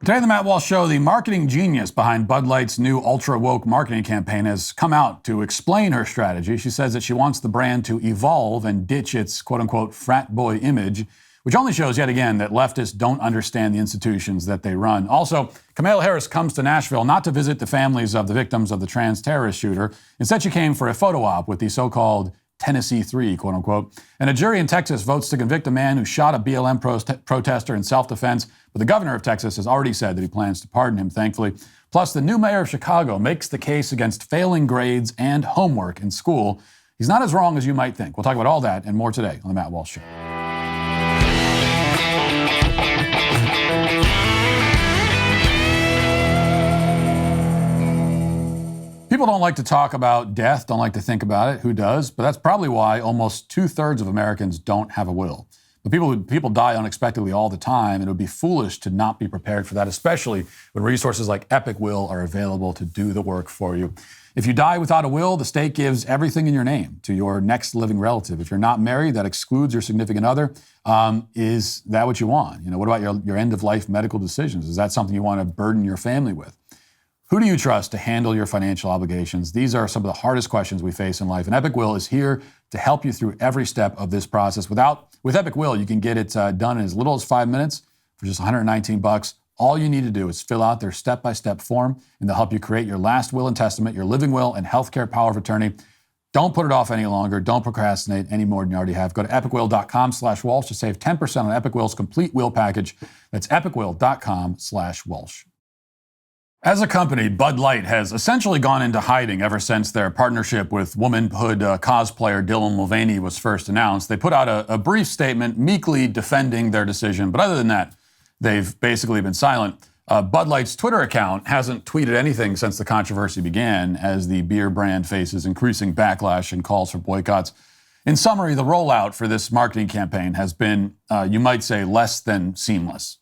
Today on the Matt Walsh Show, the marketing genius behind Bud Light's new ultra-woke marketing campaign has come out to explain her strategy. She says that she wants the brand to evolve and ditch its quote-unquote frat boy image, which only shows yet again that leftists don't understand the institutions that they run. Also, Kamala Harris comes to Nashville not to visit the families of the victims of the trans terrorist shooter. Instead, she came for a photo op with the so-called Tennessee Three, quote unquote. And a jury in Texas votes to convict a man who shot a BLM protester in self-defense. But the governor of Texas has already said that he plans to pardon him, thankfully. Plus, the new mayor of Chicago makes the case against failing grades and homework in school. He's not as wrong as you might think. We'll talk about all that and more today on the Matt Walsh Show. People don't like to talk about death, don't like to think about it. Who does? But that's probably why almost 2/3 of Americans don't have a will. But people die unexpectedly all the time, and it would be foolish to not be prepared for that, especially when resources like Epic Will are available to do the work for you. If you die without a will, the state gives everything in your name to your next living relative. If you're not married, that excludes your significant other. Is that what you want? What about your end-of-life medical decisions? Is that something you want to burden your family with? Who do you trust to handle your financial obligations? These are some of the hardest questions we face in life, and Epic Will is here to help you through every step of this process. With Epic Will, you can get it done in as little as 5 minutes for just $119. All you need to do is fill out their step-by-step form, and they'll help you create your last will and testament, your living will, and healthcare power of attorney. Don't put it off any longer. Don't procrastinate any more than you already have. Go to epicwill.com/Walsh to save 10% on Epic Will's complete will package. That's epicwill.com/Walsh. As a company, Bud Light has essentially gone into hiding ever since their partnership with womanhood cosplayer Dylan Mulvaney was first announced. They put out a brief statement meekly defending their decision, but other than that, they've basically been silent. Bud Light's Twitter account hasn't tweeted anything since the controversy began, as the beer brand faces increasing backlash and calls for boycotts. In summary, the rollout for this marketing campaign has been, you might say, less than seamless.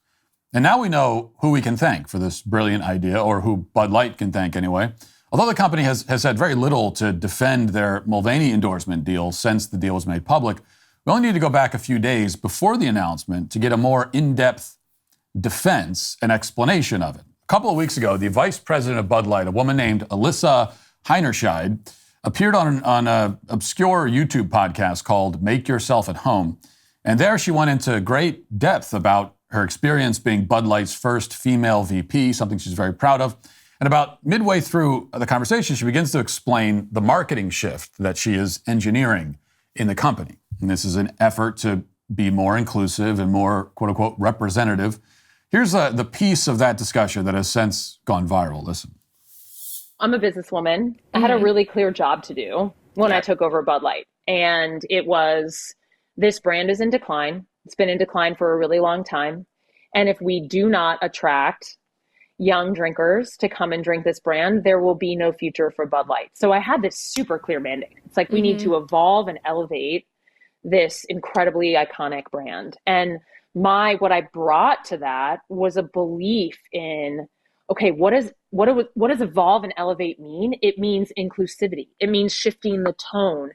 And now we know who we can thank for this brilliant idea, or who Bud Light can thank anyway. Although the company has said very little to defend their Mulvaney endorsement deal since the deal was made public, we only need to go back a few days before the announcement to get a more in-depth defense and explanation of it. A couple of weeks ago, the vice president of Bud Light, a woman named Alyssa Heinerscheid, appeared on an obscure YouTube podcast called Make Yourself at Home. And there she went into great depth about her experience being Bud Light's first female VP, something she's very proud of. And about midway through the conversation, she begins to explain the marketing shift that she is engineering in the company. And this is an effort to be more inclusive and more, quote unquote, representative. Here's the piece of that discussion that has since gone viral. Listen. I'm a businesswoman. I had a really clear job to do when I took over Bud Light. And it was, this brand is in decline. It's been in decline for a really long time. And if we do not attract young drinkers to come and drink this brand, there will be no future for Bud Light. So I had this super clear mandate. It's like, we need to evolve and elevate this incredibly iconic brand. And what I brought to that was a belief in, okay, what does evolve and elevate mean? It means inclusivity. It means shifting the tone.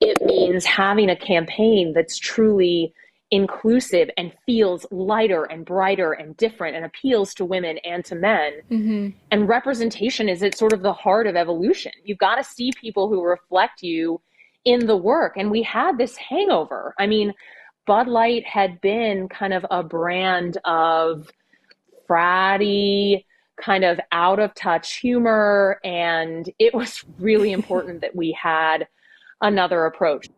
It means having a campaign that's truly inclusive and feels lighter and brighter and different and appeals to women and to men. And representation is at sort of the heart of evolution. You've got to see people who reflect you in the work. And we had this hangover. I mean, Bud Light had been kind of a brand of fratty, kind of out of touch humor. And it was really important that we had another approach.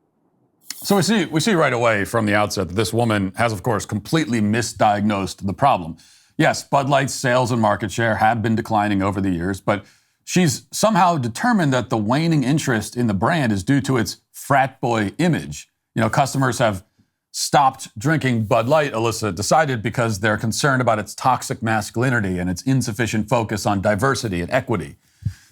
So we see right away from the outset that this woman has, of course, completely misdiagnosed the problem. Yes, Bud Light's sales and market share have been declining over the years, but she's somehow determined that the waning interest in the brand is due to its frat boy image. Customers have stopped drinking Bud Light, Alyssa decided, because they're concerned about its toxic masculinity and its insufficient focus on diversity and equity.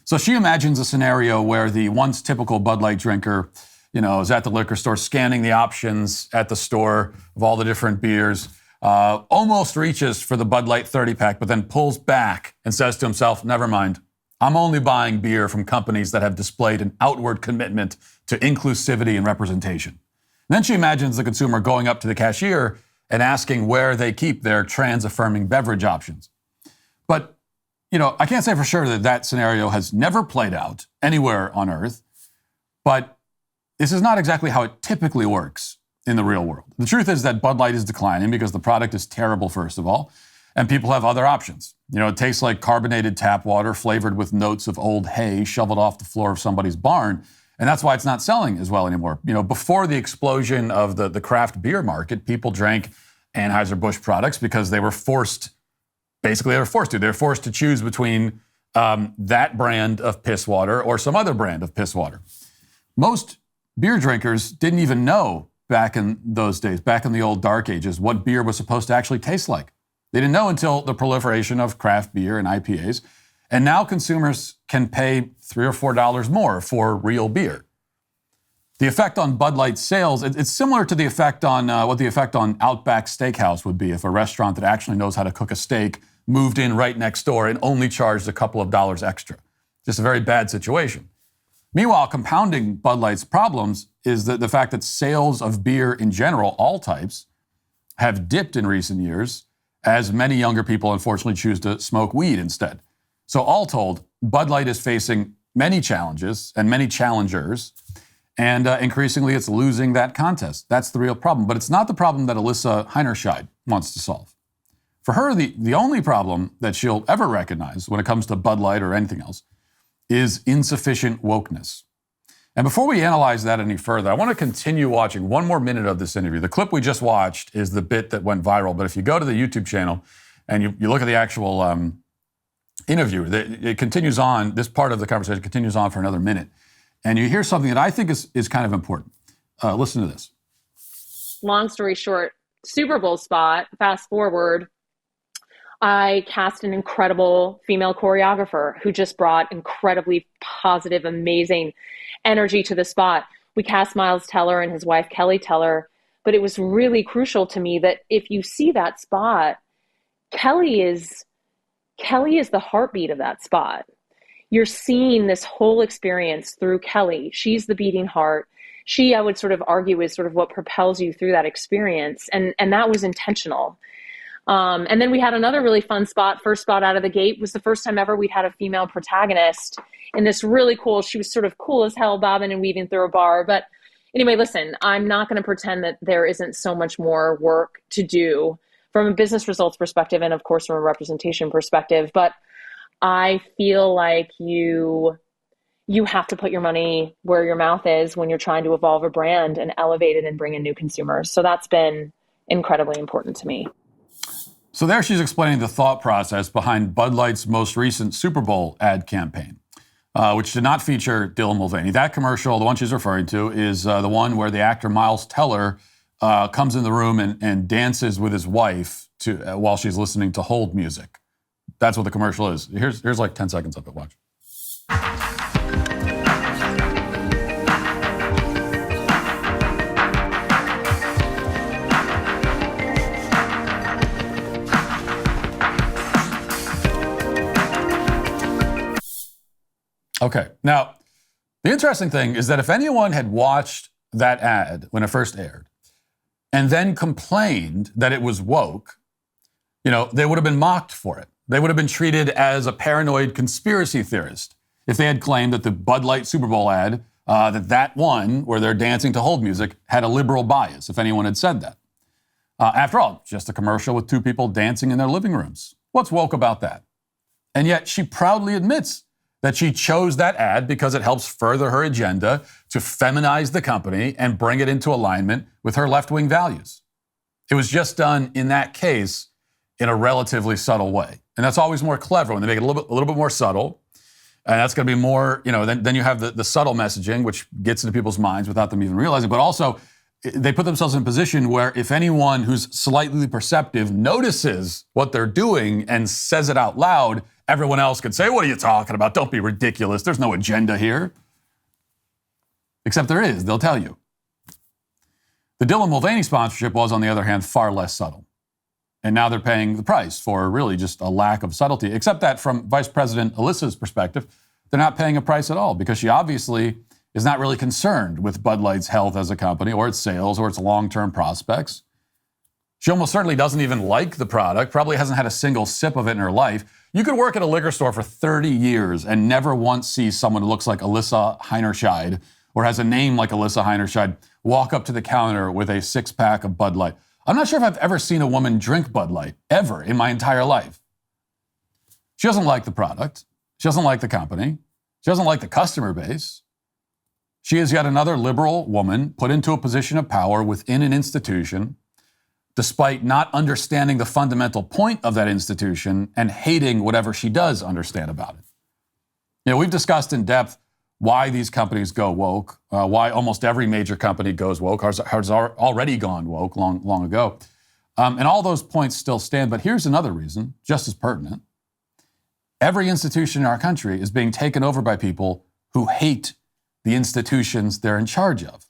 So she imagines a scenario where the once typical Bud Light drinker is at the liquor store scanning the options at the store of all the different beers, almost reaches for the Bud Light 30-pack, but then pulls back and says to himself, never mind, I'm only buying beer from companies that have displayed an outward commitment to inclusivity and representation. And then she imagines the consumer going up to the cashier and asking where they keep their trans-affirming beverage options. But, I can't say for sure that that scenario has never played out anywhere on Earth, but this is not exactly how it typically works in the real world. The truth is that Bud Light is declining because the product is terrible, first of all, and people have other options. It tastes like carbonated tap water flavored with notes of old hay shoveled off the floor of somebody's barn, and that's why it's not selling as well anymore. Before the explosion of the craft beer market, people drank Anheuser-Busch products because they were forced to choose between that brand of piss water or some other brand of piss water. Most beer drinkers didn't even know back in those days, back in the old dark ages, what beer was supposed to actually taste like. They didn't know until the proliferation of craft beer and IPAs. And now consumers can pay $3 or $4 more for real beer. The effect on Bud Light sales, it's similar to the effect on what the effect on Outback Steakhouse would be if a restaurant that actually knows how to cook a steak moved in right next door and only charged a couple of dollars extra. Just a very bad situation. Meanwhile, compounding Bud Light's problems is the fact that sales of beer in general, all types, have dipped in recent years as many younger people unfortunately choose to smoke weed instead. So all told, Bud Light is facing many challenges and many challengers, and increasingly it's losing that contest. That's the real problem. But it's not the problem that Alyssa Heinerscheid wants to solve. For her, the only problem that she'll ever recognize when it comes to Bud Light or anything else is insufficient wokeness. And before we analyze that any further, I want to continue watching one more minute of this interview. The clip we just watched is the bit that went viral, but if you go to the YouTube channel and you look at the actual interview, it continues on, this part of the conversation continues on for another minute. And you hear something that I think is kind of important. Listen to this. Long story short, Super Bowl spot, fast forward, I cast an incredible female choreographer who just brought incredibly positive, amazing energy to the spot. We cast Miles Teller and his wife, Kelly Teller, but it was really crucial to me that if you see that spot, Kelly is the heartbeat of that spot. You're seeing this whole experience through Kelly. She's the beating heart. She, I would sort of argue, is sort of what propels you through that experience. And that was intentional. And then we had another really fun spot. First spot out of the gate was the first time ever we'd had a female protagonist in this really cool, she was sort of cool as hell, bobbing and weaving through a bar. But anyway, listen, I'm not going to pretend that there isn't so much more work to do from a business results perspective and, of course, from a representation perspective. But I feel like you have to put your money where your mouth is when you're trying to evolve a brand and elevate it and bring in new consumers. So that's been incredibly important to me. So there she's explaining the thought process behind Bud Light's most recent Super Bowl ad campaign, which did not feature Dylan Mulvaney. That commercial, the one she's referring to, is the one where the actor Miles Teller comes in the room and dances with his wife while she's listening to hold music. That's what the commercial is. Here's like 10 seconds of it. Watch. Okay, now, the interesting thing is that if anyone had watched that ad when it first aired and then complained that it was woke, they would have been mocked for it. They would have been treated as a paranoid conspiracy theorist if they had claimed that the Bud Light Super Bowl ad, that one where they're dancing to hold music, had a liberal bias, if anyone had said that. After all, just a commercial with two people dancing in their living rooms. What's woke about that? And yet she proudly admits that she chose that ad because it helps further her agenda to feminize the company and bring it into alignment with her left-wing values. It was just done in that case in a relatively subtle way. And that's always more clever when they make it a little bit more subtle. And that's going to be more, then you have the subtle messaging, which gets into people's minds without them even realizing. But also, they put themselves in a position where if anyone who's slightly perceptive notices what they're doing and says it out loud, everyone else could say, what are you talking about? Don't be ridiculous. There's no agenda here. Except there is. They'll tell you. The Dylan Mulvaney sponsorship was, on the other hand, far less subtle. And now they're paying the price for really just a lack of subtlety, except that from Vice President Alyssa's perspective, they're not paying a price at all because she obviously is not really concerned with Bud Light's health as a company or its sales or its long-term prospects. She almost certainly doesn't even like the product, probably hasn't had a single sip of it in her life. You could work at a liquor store for 30 years and never once see someone who looks like Alyssa Heinerscheid or has a name like Alyssa Heinerscheid walk up to the counter with a six-pack of Bud Light. I'm not sure if I've ever seen a woman drink Bud Light, ever, in my entire life. She doesn't like the product. She doesn't like the company. She doesn't like the customer base. She is yet another liberal woman put into a position of power within an institution, despite not understanding the fundamental point of that institution and hating whatever she does understand about it. You know, we've discussed in depth why these companies go woke, why almost every major company goes woke, has already gone woke long ago. And all those points still stand. But here's another reason, just as pertinent. Every institution in our country is being taken over by people who hate the institutions they're in charge of.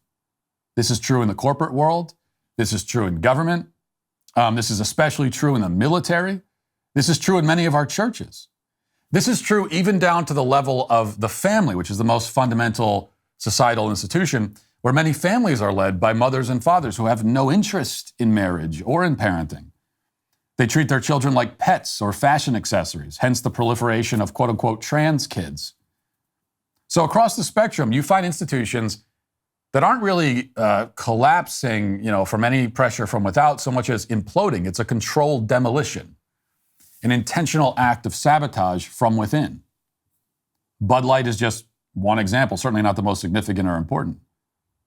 This is true in the corporate world. This is true in government. This is especially true in the military. This is true in many of our churches. This is true even down to the level of the family, which is the most fundamental societal institution, where many families are led by mothers and fathers who have no interest in marriage or in parenting. They treat their children like pets or fashion accessories, hence the proliferation of quote-unquote trans kids. So across the spectrum, you find institutions that aren't really collapsing, from any pressure from without so much as imploding. It's a controlled demolition, an intentional act of sabotage from within. Bud Light is just one example, certainly not the most significant or important.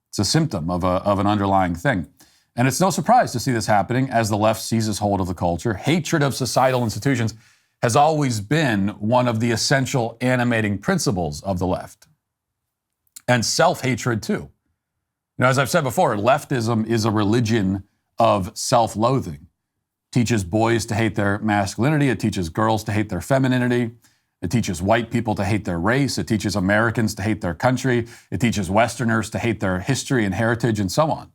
It's a symptom of an underlying thing. And it's no surprise to see this happening as the left seizes hold of the culture. Hatred of societal institutions has always been one of the essential animating principles of the left. And self-hatred too. As I've said before, leftism is a religion of self-loathing. It teaches boys to hate their masculinity. It teaches girls to hate their femininity. It teaches white people to hate their race. It teaches Americans to hate their country. It teaches Westerners to hate their history and heritage and so on.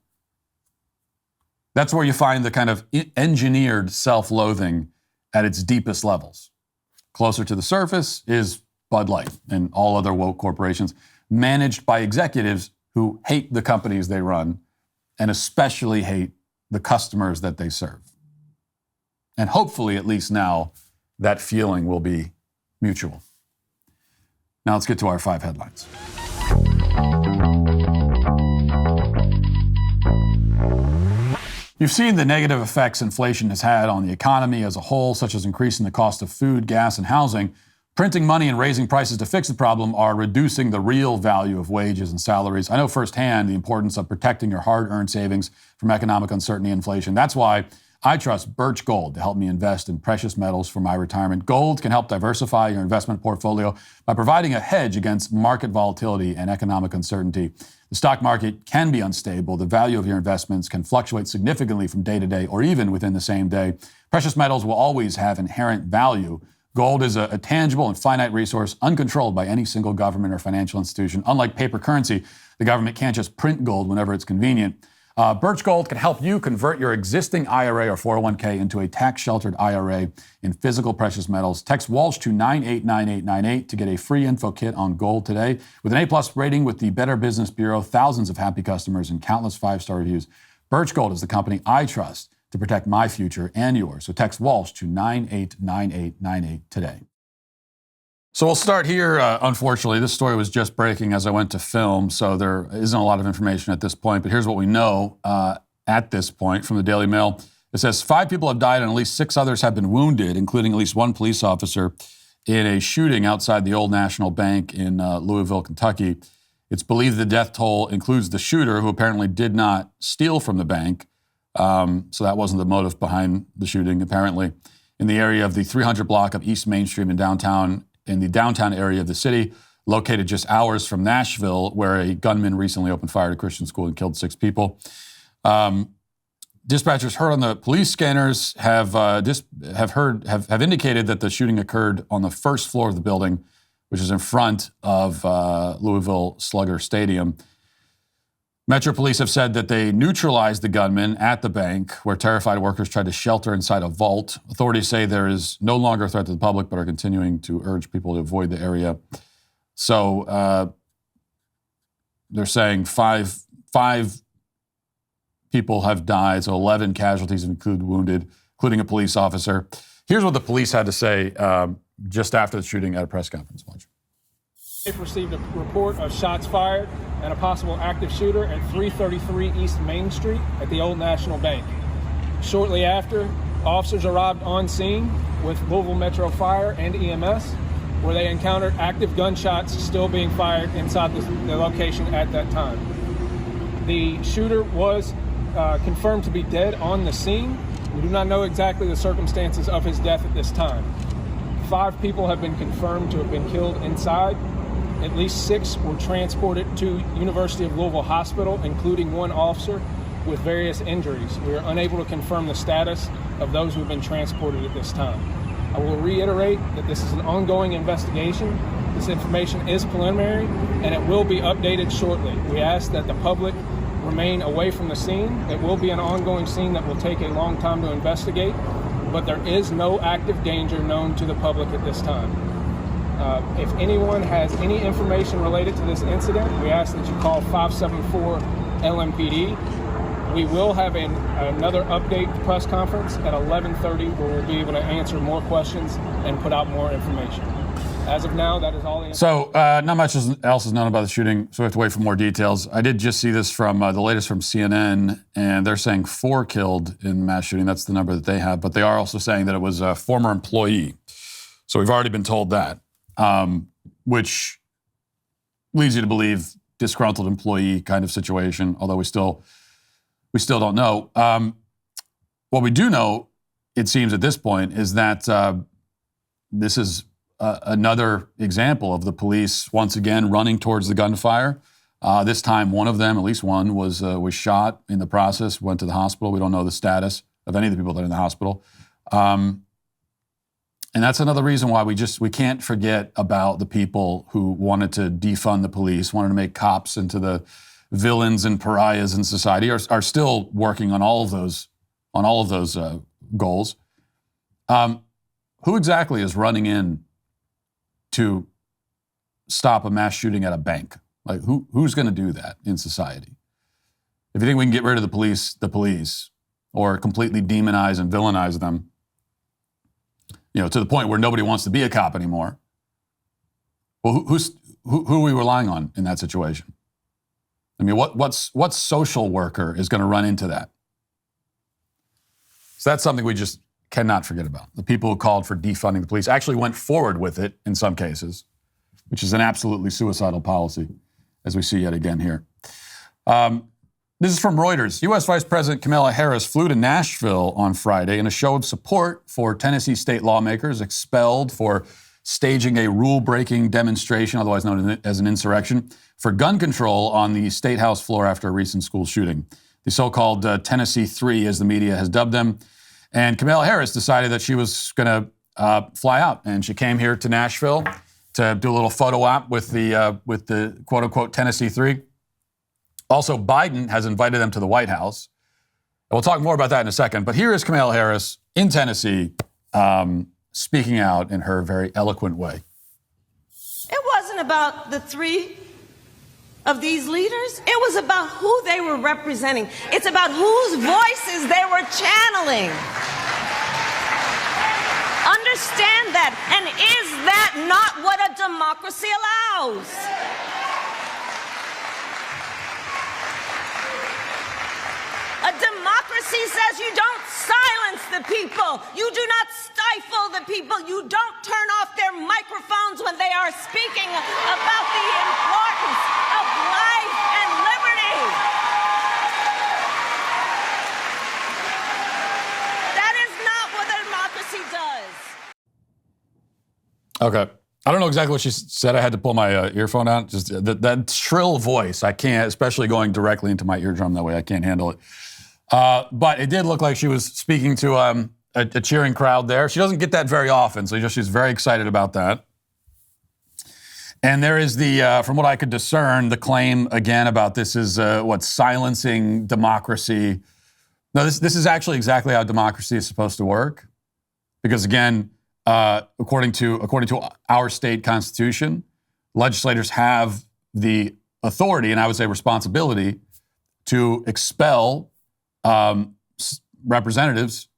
That's where you find the kind of engineered self-loathing at its deepest levels. Closer to the surface is Bud Light and all other woke corporations managed by executives who hate the companies they run and especially hate the customers that they serve. And hopefully, at least now, that feeling will be mutual. Now let's get to our 5 headlines. You've seen the negative effects inflation has had on the economy as a whole, such as increasing the cost of food, gas, and housing. Printing money and raising prices to fix the problem are reducing the real value of wages and salaries. I know firsthand the importance of protecting your hard-earned savings from economic uncertainty and inflation. That's why I trust Birch Gold to help me invest in precious metals for my retirement. Gold can help diversify your investment portfolio by providing a hedge against market volatility and economic uncertainty. The stock market can be unstable. The value of your investments can fluctuate significantly from day to day or even within the same day. Precious metals will always have inherent value. Gold is a tangible and finite resource uncontrolled by any single government or financial institution. Unlike paper currency, the government can't just print gold whenever it's convenient. Birch Gold can help you convert your existing IRA or 401k into a tax-sheltered IRA in physical precious metals. Text Walsh to 989898 to get a free info kit on gold today. With an A+ rating with the Better Business Bureau, thousands of happy customers, and countless 5-star reviews, Birch Gold is the company I trust to protect my future and yours. So text Walsh to 989898 today. So we'll start here. Unfortunately, this story was just breaking as I went to film, so there isn't a lot of information at this point. But here's what we know at this point from the Daily Mail. It says 5 people have died and at least 6 others have been wounded, including at least 1 police officer in a shooting outside the Old National Bank in Louisville, Kentucky. It's believed the death toll includes the shooter, who apparently did not steal from the bank. So that wasn't the motive behind the shooting, apparently. In the area of the 300 block of East Main Street in the downtown area of the city, located just hours from Nashville, where a gunman recently opened fire at a Christian school and killed 6 people. Dispatchers heard on the police scanners have indicated that the shooting occurred on the first floor of the building, which is in front of Louisville Slugger Stadium. Metro Police have said that they neutralized the gunman at the bank, where terrified workers tried to shelter inside a vault. Authorities say there is no longer a threat to the public, but are continuing to urge people to avoid the area. So they're saying five people have died, so 11 casualties include wounded, including a police officer. Here's what the police had to say just after the shooting at a press conference. Watch. They've received a report of shots fired and a possible active shooter at 333 East Main Street at the Old National Bank. Shortly after, officers arrived on scene with Louisville Metro Fire and EMS, where they encountered active gunshots still being fired inside the location at that time. The shooter was confirmed to be dead on the scene. We do not know exactly the circumstances of his death at this time. 5 people have been confirmed to have been killed inside. At least 6 were transported to University of Louisville Hospital, including 1 officer with various injuries. We are unable to confirm the status of those who have been transported at this time. I will reiterate that this is an ongoing investigation. This information is preliminary, and it will be updated shortly. We ask that the public remain away from the scene. It will be an ongoing scene that will take a long time to investigate, but there is no active danger known to the public at this time. If anyone has any information related to this incident, we ask that you call 574 LMPD. We will have another update press conference at 11:30 where we'll be able to answer more questions and put out more information. As of now, that is all. So not much else is known about the shooting, so we have to wait for more details. I did just see this from the latest from CNN, and they're saying 4 killed in the mass shooting. That's the number that they have, but they are also saying that it was a former employee. So we've already been told that, which leads you to believe disgruntled employee kind of situation, although we still don't know. What we do know, it seems at this point, is that this is another example of the police once again running towards the gunfire. This time, one of them, at least one, was shot in the process, went to the hospital. We don't know the status of any of the people that are in the hospital. And that's another reason why we can't forget about the people who wanted to defund the police, wanted to make cops into the villains and pariahs in society, are still working on all of those goals. Who exactly is running in to stop a mass shooting at a bank? Like who's going to do that in society? If you think we can get rid of the police, or completely demonize and villainize them, to the point where nobody wants to be a cop anymore. Well, who are we relying on in that situation? I mean, what social worker is going to run into that? So that's something we just cannot forget about. The people who called for defunding the police actually went forward with it in some cases, which is an absolutely suicidal policy, as we see yet again here. This is from Reuters. U.S. Vice President Kamala Harris flew to Nashville on Friday in a show of support for Tennessee state lawmakers expelled for staging a rule-breaking demonstration, otherwise known as an insurrection, for gun control on the State House floor after a recent school shooting. The so-called Tennessee Three, as the media has dubbed them. And Kamala Harris decided that she was going to fly out, and she came here to Nashville to do a little photo op with the quote-unquote Tennessee Three. Also, Biden has invited them to the White House. We'll talk more about that in a second. But here is Kamala Harris in Tennessee speaking out in her very eloquent way. It wasn't about the 3 of these leaders. It was about who they were representing. It's about whose voices they were channeling. Understand that. And is that not what a democracy allows? A democracy says you don't silence the people. You do not stifle the people. You don't turn off their microphones when they are speaking about the importance of life and liberty. That is not what a democracy does. Okay. I don't know exactly what she said. I had to pull my earphone out. Just that shrill voice. I can't, especially going directly into my eardrum that way. I can't handle it. But it did look like she was speaking to a cheering crowd there. She doesn't get that very often, so she's very excited about that. And there is from what I could discern, the claim again about this is silencing democracy. No, this is actually exactly how democracy is supposed to work, because again, according to our state constitution, legislators have the authority, and I would say responsibility, to expel representatives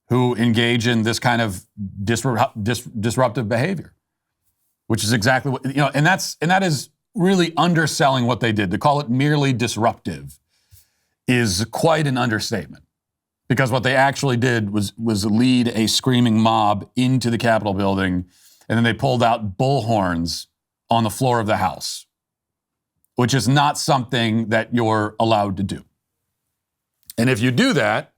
who engage in this kind of disruptive behavior, which is exactly what, and that is really underselling what they did. To call it merely disruptive is quite an understatement, because what they actually did was lead a screaming mob into the Capitol building, and then they pulled out bullhorns on the floor of the House, which is not something that you're allowed to do. And if you do that,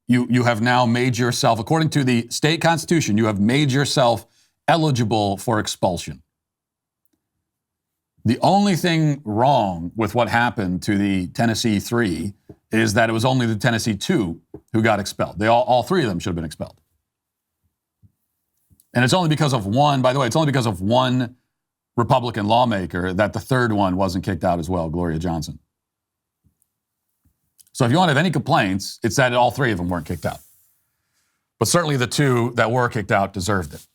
you have now made yourself, according to the state constitution, you have made yourself eligible for expulsion. The only thing wrong with what happened to the Tennessee 3 is that it was only the Tennessee 2 who got expelled. All three of them should have been expelled. And it's only because of one, by the way, it's only because of one Republican lawmaker that the third one wasn't kicked out as well, Gloria Johnson. So if you want to have any complaints, it's that all three of them weren't kicked out. But certainly the two that were kicked out deserved it.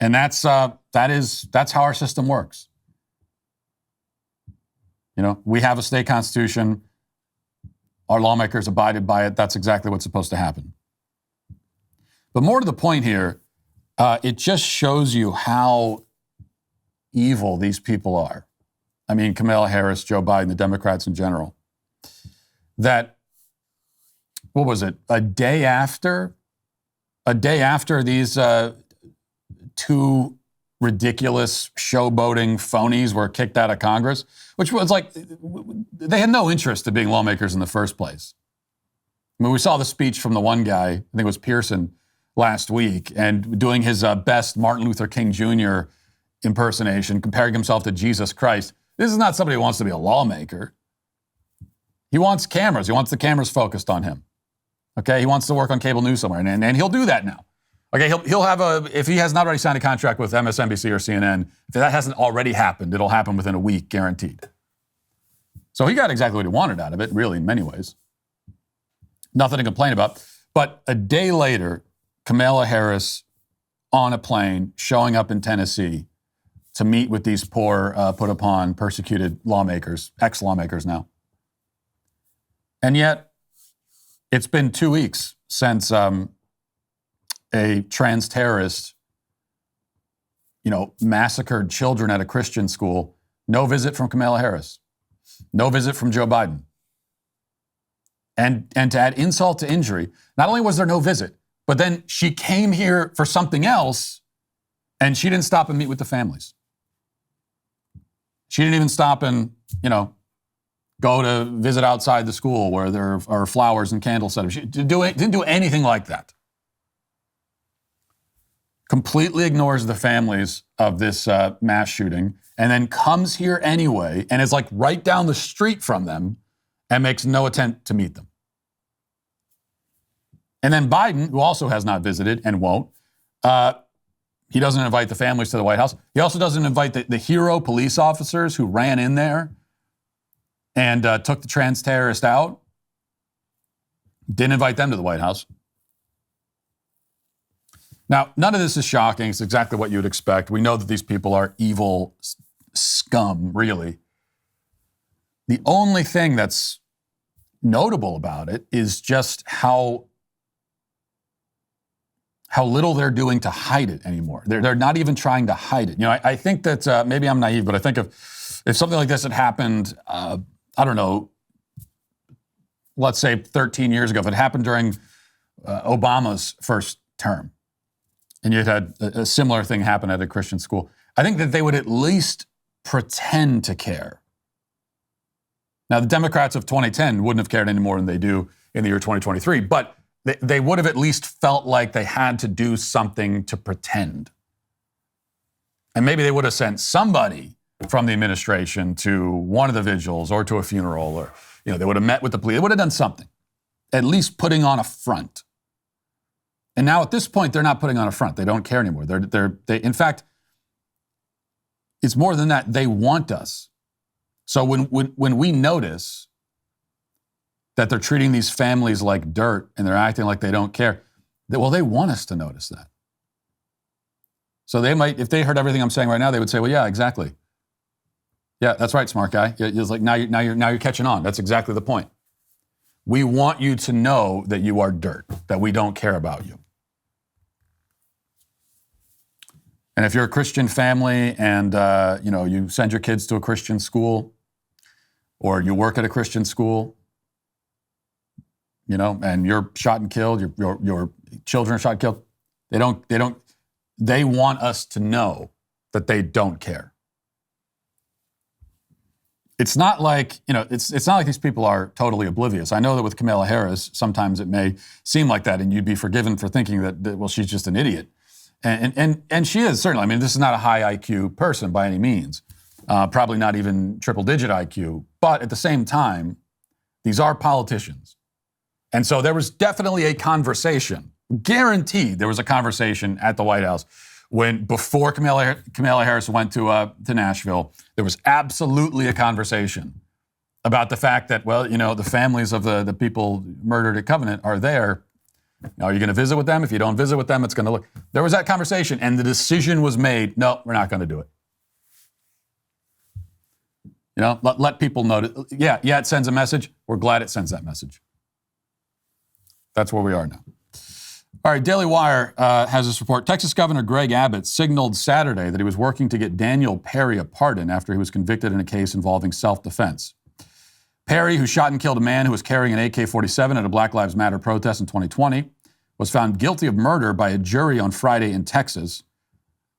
And that's how our system works. We have a state constitution. Our lawmakers abided by it. That's exactly what's supposed to happen. But more to the point here, it just shows you how evil these people are. I mean, Kamala Harris, Joe Biden, the Democrats in general. That, what was it, a day after these two ridiculous showboating phonies were kicked out of Congress, which was like, they had no interest in being lawmakers in the first place. I mean, we saw the speech from the one guy, I think it was Pearson, last week, and doing his best Martin Luther King Jr. impersonation, comparing himself to Jesus Christ. This is not somebody who wants to be a lawmaker. He wants cameras. He wants the cameras focused on him. Okay, he wants to work on cable news somewhere, and he'll do that now. Okay, he'll have if he has not already signed a contract with MSNBC or CNN, if that hasn't already happened, it'll happen within a week, guaranteed. So he got exactly what he wanted out of it, really, in many ways. Nothing to complain about. But a day later, Kamala Harris on a plane, showing up in Tennessee to meet with these poor, put upon, persecuted lawmakers, ex-lawmakers now. And yet, it's been 2 weeks since a trans terrorist, massacred children at a Christian school. No visit from Kamala Harris. No visit from Joe Biden. And to add insult to injury, not only was there no visit, but then she came here for something else, and she didn't stop and meet with the families. She didn't even stop and, go to visit outside the school where there are flowers and candles set up. She didn't do anything like that. Completely ignores the families of this mass shooting, and then comes here anyway and is like right down the street from them and makes no attempt to meet them. And then Biden, who also has not visited and won't, he doesn't invite the families to the White House. He also doesn't invite the hero police officers who ran in there and took the trans terrorist out. Didn't invite them to the White House. Now, none of this is shocking. It's exactly what you would expect. We know that these people are evil scum, really. The only thing that's notable about it is just how little they're doing to hide it anymore. They're not even trying to hide it. I think that maybe I'm naive, but I think if something like this had happened, I don't know, let's say 13 years ago, if it happened during Obama's first term, and you had a similar thing happen at a Christian school, I think that they would at least pretend to care. Now, the Democrats of 2010 wouldn't have cared any more than they do in the year 2023, but they would have at least felt like they had to do something to pretend. And maybe they would have sent somebody from the administration to one of the vigils or to a funeral, or they would have met with the police. They would have done something, at least putting on a front. And now at this point, they're not putting on a front. They don't care anymore. They in fact, it's more than that. They want us. So when we notice that they're treating these families like dirt and they're acting like they don't care, they want us to notice that. So they might, if they heard everything I'm saying right now, they would say, well, yeah, exactly. Yeah, that's right, smart guy. It's like now you're catching on. That's exactly the point. We want you to know that you are dirt, that we don't care about you. And if you're a Christian family and you send your kids to a Christian school, or you work at a Christian school, and you're shot and killed, your children are shot and killed, they want us to know that they don't care. It's not like, it's not like these people are totally oblivious. I know that with Kamala Harris, sometimes it may seem like that, and you'd be forgiven for thinking that she's just an idiot. And she is, certainly. I mean, this is not a high IQ person by any means. Probably not even triple-digit IQ. But at the same time, these are politicians. And so there was definitely a conversation, guaranteed there was a conversation at the White House before Kamala Harris went to Nashville. There was absolutely a conversation about the fact that, the families of the people murdered at Covenant are there. Are you going to visit with them? If you don't visit with them, it's going to look. There was that conversation, and the decision was made, no, we're not going to do it. Let people know. Yeah, it sends a message. We're glad it sends that message. That's where we are now. All right, Daily Wire has this report. Texas Governor Greg Abbott signaled Saturday that he was working to get Daniel Perry a pardon after he was convicted in a case involving self-defense. Perry, who shot and killed a man who was carrying an AK-47 at a Black Lives Matter protest in 2020, was found guilty of murder by a jury on Friday in Texas.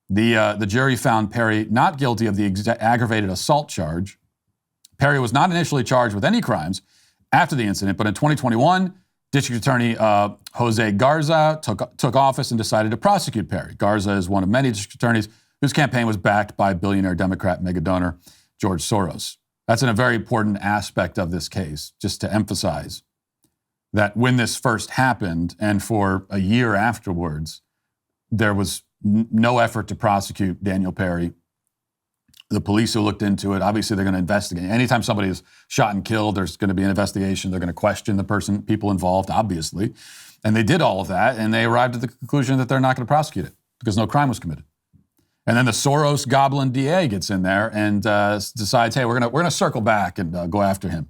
The jury found Perry not guilty of the aggravated assault charge. Perry was not initially charged with any crimes after the incident, but in 2021, District Attorney Jose Garza took office and decided to prosecute Perry. Garza is one of many district attorneys whose campaign was backed by billionaire Democrat megadonor George Soros. That's a very important aspect of this case, just to emphasize that when this first happened and for a year afterwards, there was no effort to prosecute Daniel Perry. The police who looked into it, obviously they're going to investigate. Anytime somebody is shot and killed, there's going to be an investigation. They're going to question the people involved, obviously. And they did all of that, and they arrived at the conclusion that they're not going to prosecute it because no crime was committed. And then the Soros goblin DA gets in there and decides, hey, we're going to circle back and go after him.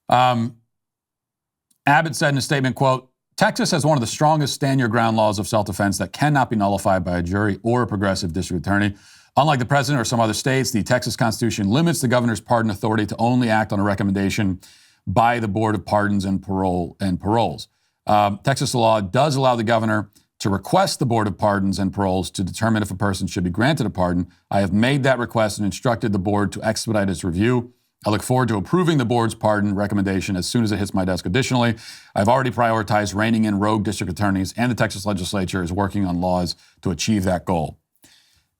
Abbott said in a statement, quote, Texas has one of the strongest stand-your-ground laws of self-defense that cannot be nullified by a jury or a progressive district attorney. Unlike the president or some other states, the Texas Constitution limits the governor's pardon authority to only act on a recommendation by the Board of Pardons and Paroles. Texas law does allow the governor to request the Board of Pardons and Paroles to determine if a person should be granted a pardon. I have made that request and instructed the board to expedite its review. I look forward to approving the board's pardon recommendation as soon as it hits my desk. Additionally, I've already prioritized reining in rogue district attorneys, and the Texas legislature is working on laws to achieve that goal.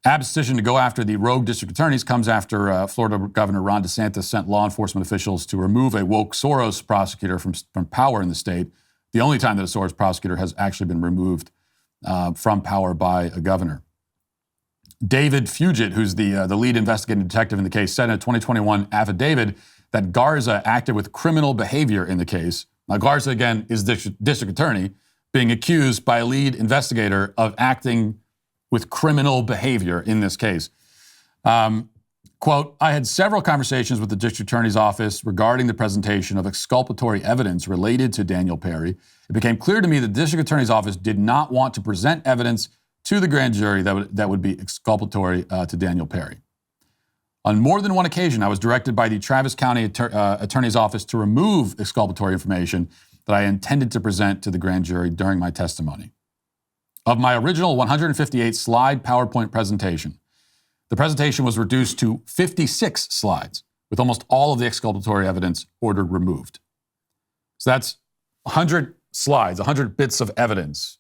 Abbott's decision to go after the rogue district attorneys comes after Florida Governor Ron DeSantis sent law enforcement officials to remove a woke Soros prosecutor from power in the state, the only time that a Soros prosecutor has actually been removed from power by a governor. David Fugit, who's the lead investigating detective in the case, said in a 2021 affidavit that Garza acted with criminal behavior in the case. Now, Garza, again, is district attorney, being accused by a lead investigator of acting with criminal behavior in this case. Quote, I had several conversations with the district attorney's office regarding the presentation of exculpatory evidence related to Daniel Perry. It became clear to me that the district attorney's office did not want to present evidence to the grand jury that would be exculpatory to Daniel Perry. On more than one occasion, I was directed by the Travis County Attorney's Office to remove exculpatory information that I intended to present to the grand jury during my testimony. Of my original 158-slide PowerPoint presentation, the presentation was reduced to 56 slides, with almost all of the exculpatory evidence ordered removed. So that's 100 slides, 100 bits of evidence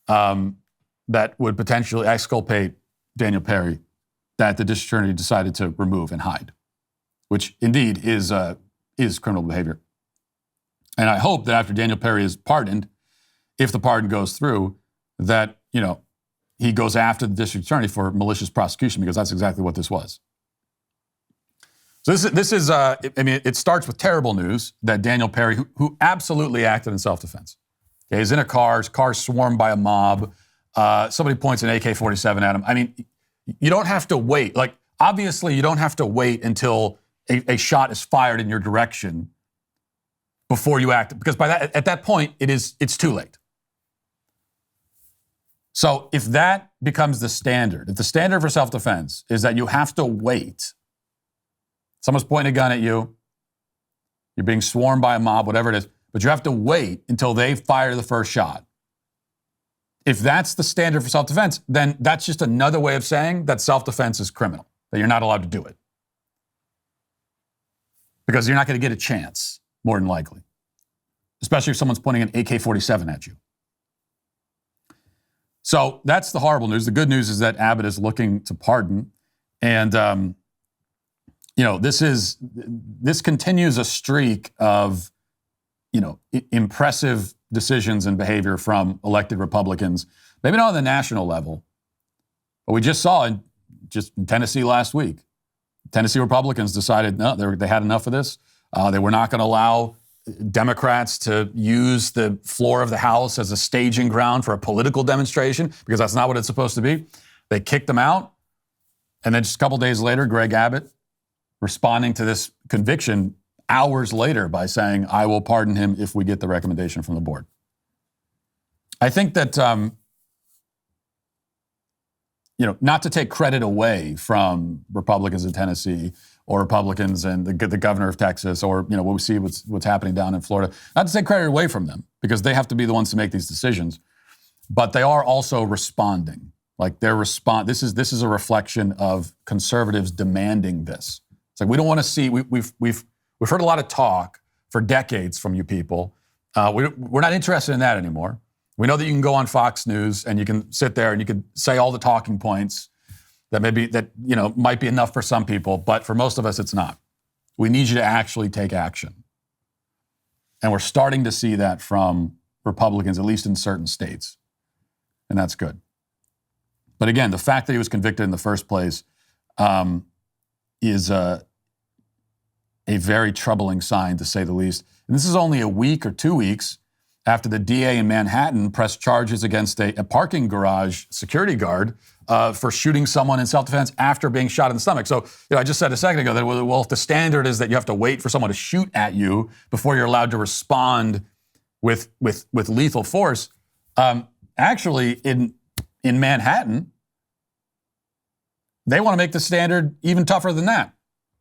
that would potentially exculpate Daniel Perry that the district attorney decided to remove and hide, which indeed is criminal behavior. And I hope that after Daniel Perry is pardoned, if the pardon goes through, that, he goes after the district attorney for malicious prosecution, because that's exactly what this was. So this is it starts with terrible news that Daniel Perry, who absolutely acted in self-defense. Okay, he's in a car, his car's swarmed by a mob. Somebody points an AK-47 at him. I mean, you don't have to wait. Like, obviously you don't have to wait until a shot is fired in your direction before you act, because at that point, it's too late. So if that becomes the standard, if the standard for self-defense is that you have to wait, someone's pointing a gun at you, you're being swarmed by a mob, whatever it is, but you have to wait until they fire the first shot. If that's the standard for self-defense, then that's just another way of saying that self-defense is criminal, that you're not allowed to do it. Because you're not going to get a chance, more than likely. Especially if someone's pointing an AK-47 at you. So that's the horrible news. The good news is that Abbott is looking to pardon. And, this continues a streak of, impressive decisions and behavior from elected Republicans. Maybe not on the national level, but we just saw in Tennessee last week. Tennessee Republicans decided, no, they had enough of this. They were not going to allow Democrats to use the floor of the House as a staging ground for a political demonstration, because that's not what it's supposed to be. They kicked them out. And then just a couple days later, Greg Abbott responding to this conviction hours later by saying, I will pardon him if we get the recommendation from the board. I think that, not to take credit away from Republicans in Tennessee or Republicans and the governor of Texas, or, what we see what's happening down in Florida, not to take credit away from them, because they have to be the ones to make these decisions, but they are also responding. Like this is a reflection of conservatives demanding this. It's like, we don't want to see, we've heard a lot of talk for decades from you people. We're not interested in that anymore. We know that you can go on Fox News and you can sit there and you can say all the talking points that might be enough for some people, but for most of us, it's not. We need you to actually take action. And we're starting to see that from Republicans, at least in certain states. And that's good. But again, the fact that he was convicted in the first place is a very troubling sign, to say the least. And this is only a week or 2 weeks after the DA in Manhattan pressed charges against a parking garage security guard for shooting someone in self-defense after being shot in the stomach. So, I just said a second ago that, well, if the standard is that you have to wait for someone to shoot at you before you're allowed to respond with lethal force, actually in Manhattan, they want to make the standard even tougher than that.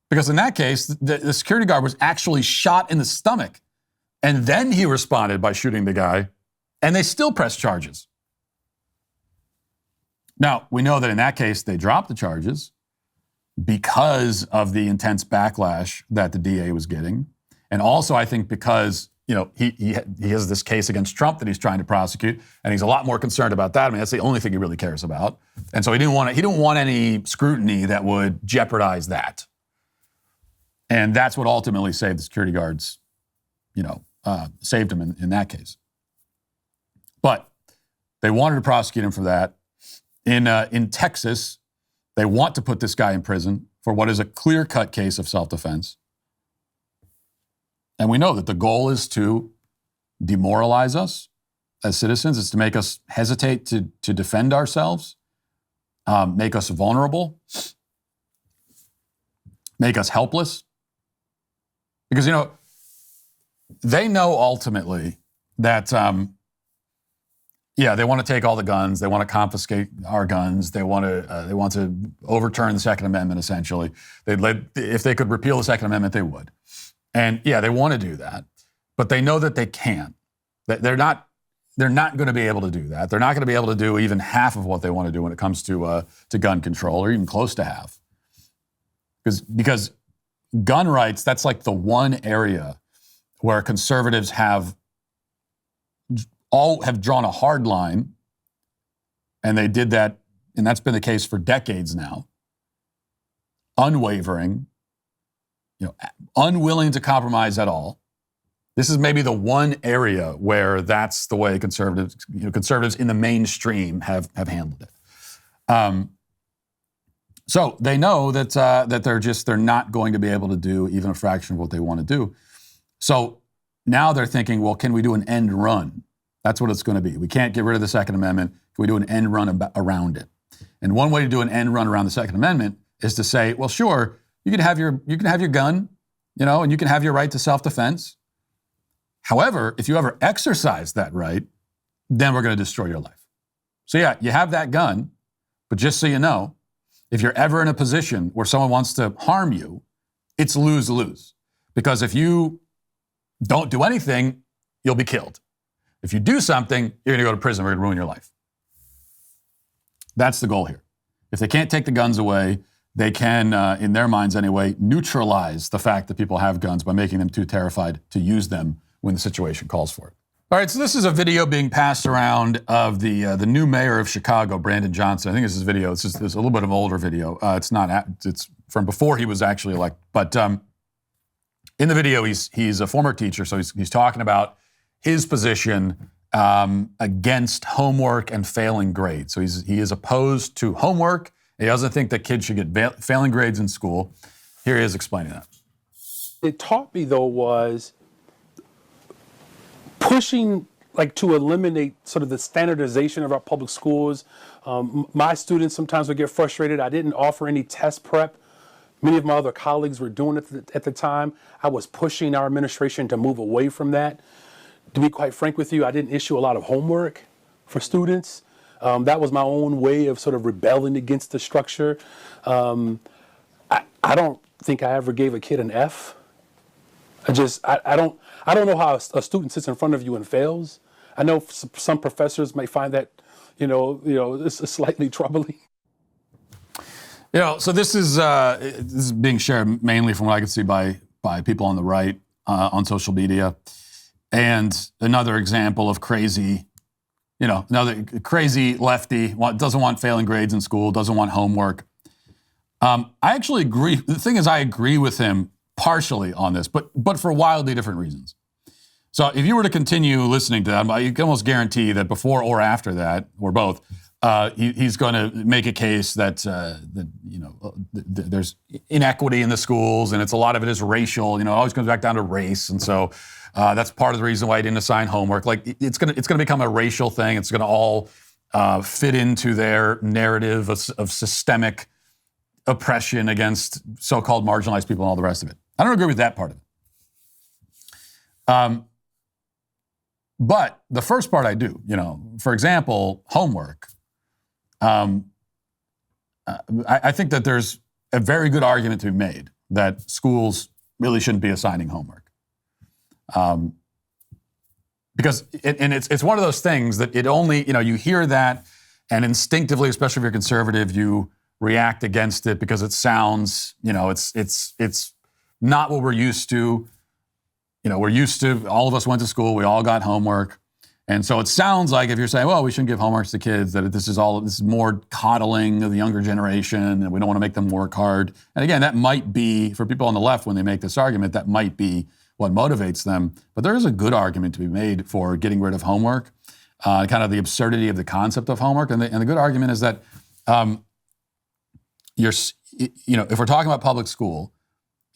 Because in that case, the security guard was actually shot in the stomach. And then he responded by shooting the guy, and they still pressed charges. Now, we know that in that case, they dropped the charges because of the intense backlash that the DA was getting. And also, I think because, he has this case against Trump that he's trying to prosecute, and he's a lot more concerned about that. I mean, that's the only thing he really cares about. And so he didn't want any scrutiny that would jeopardize that. And that's what ultimately saved the security guards, saved him in that case. But they wanted to prosecute him for that. In Texas, they want to put this guy in prison for what is a clear-cut case of self-defense. And we know that the goal is to demoralize us as citizens. It's to make us hesitate to defend ourselves, make us vulnerable, make us helpless. Because, they know ultimately that, they want to take all the guns. They want to confiscate our guns. They want to overturn the Second Amendment, essentially. If they could repeal the Second Amendment, they would. And, they want to do that. But they know that they can't. They're not going to be able to do that. They're not going to be able to do even half of what they want to do when it comes to gun control, or even close to half. Because gun rights, that's like the one area where conservatives have drawn a hard line, and they did that, and that's been the case for decades now. Unwavering, unwilling to compromise at all. This is maybe the one area where that's the way conservatives in the mainstream have handled it. So they know that they're not going to be able to do even a fraction of what they want to do. So now they're thinking, well, can we do an end run? That's what it's going to be. We can't get rid of the Second Amendment. Can we do an end run around it? And one way to do an end run around the Second Amendment is to say, well, sure, you can have your gun, and you can have your right to self-defense. However, if you ever exercise that right, then we're going to destroy your life. So yeah, you have that gun, but just so you know, if you're ever in a position where someone wants to harm you, it's lose-lose. Because if you don't do anything, you'll be killed. If you do something, you're going to go to prison. We're going to ruin your life. That's the goal here. If they can't take the guns away, they can, in their minds anyway, neutralize the fact that people have guns by making them too terrified to use them when the situation calls for it. All right, so this is a video being passed around of the new mayor of Chicago, Brandon Johnson. I think this is video. This is a little bit of an older video. It's from before he was actually elected. But in the video, he's a former teacher, so he's talking about his position against homework and failing grades. So he is opposed to homework. He doesn't think that kids should get failing grades in school. Here he is explaining that. It taught me, though, was pushing to eliminate sort of the standardization of our public schools. My students sometimes would get frustrated. I didn't offer any test prep. Many of my other colleagues were doing it at the time. I was pushing our administration to move away from that. To be quite frank with you, I didn't issue a lot of homework for students. That was my own way of sort of rebelling against the structure. I don't think I ever gave a kid an F. I don't know how a student sits in front of you and fails. I know some professors might find that, it's slightly troubling. So this is being shared mainly from what I can see by people on the right on social media. And another example of crazy, another crazy lefty, doesn't want failing grades in school, doesn't want homework. I actually agree. The thing is, I agree with him partially on this, but for wildly different reasons. So if you were to continue listening to that, you can almost guarantee that before or after that, or both, he's going to make a case that there's inequity in the schools, and a lot of it is racial. It always comes back down to race, and so that's part of the reason why he didn't assign homework. It's going to become a racial thing. It's going to all fit into their narrative of systemic oppression against so-called marginalized people and all the rest of it. I don't agree with that part of it. But the first part I do. For example, homework. I think that there's a very good argument to be made that schools really shouldn't be assigning homework. Because it's one of those things that it only, you hear that, and instinctively, especially if you're conservative, you react against it because it sounds, it's not what we're used to. We're used to, all of us went to school, we all got homework. And so it sounds like if you're saying, well, we shouldn't give homework to kids, that this is more coddling of the younger generation, and we don't want to make them work hard. And again, that might be, for people on the left, when they make this argument, that might be what motivates them. But there is a good argument to be made for getting rid of homework, kind of the absurdity of the concept of homework. And the good argument is that if we're talking about public school,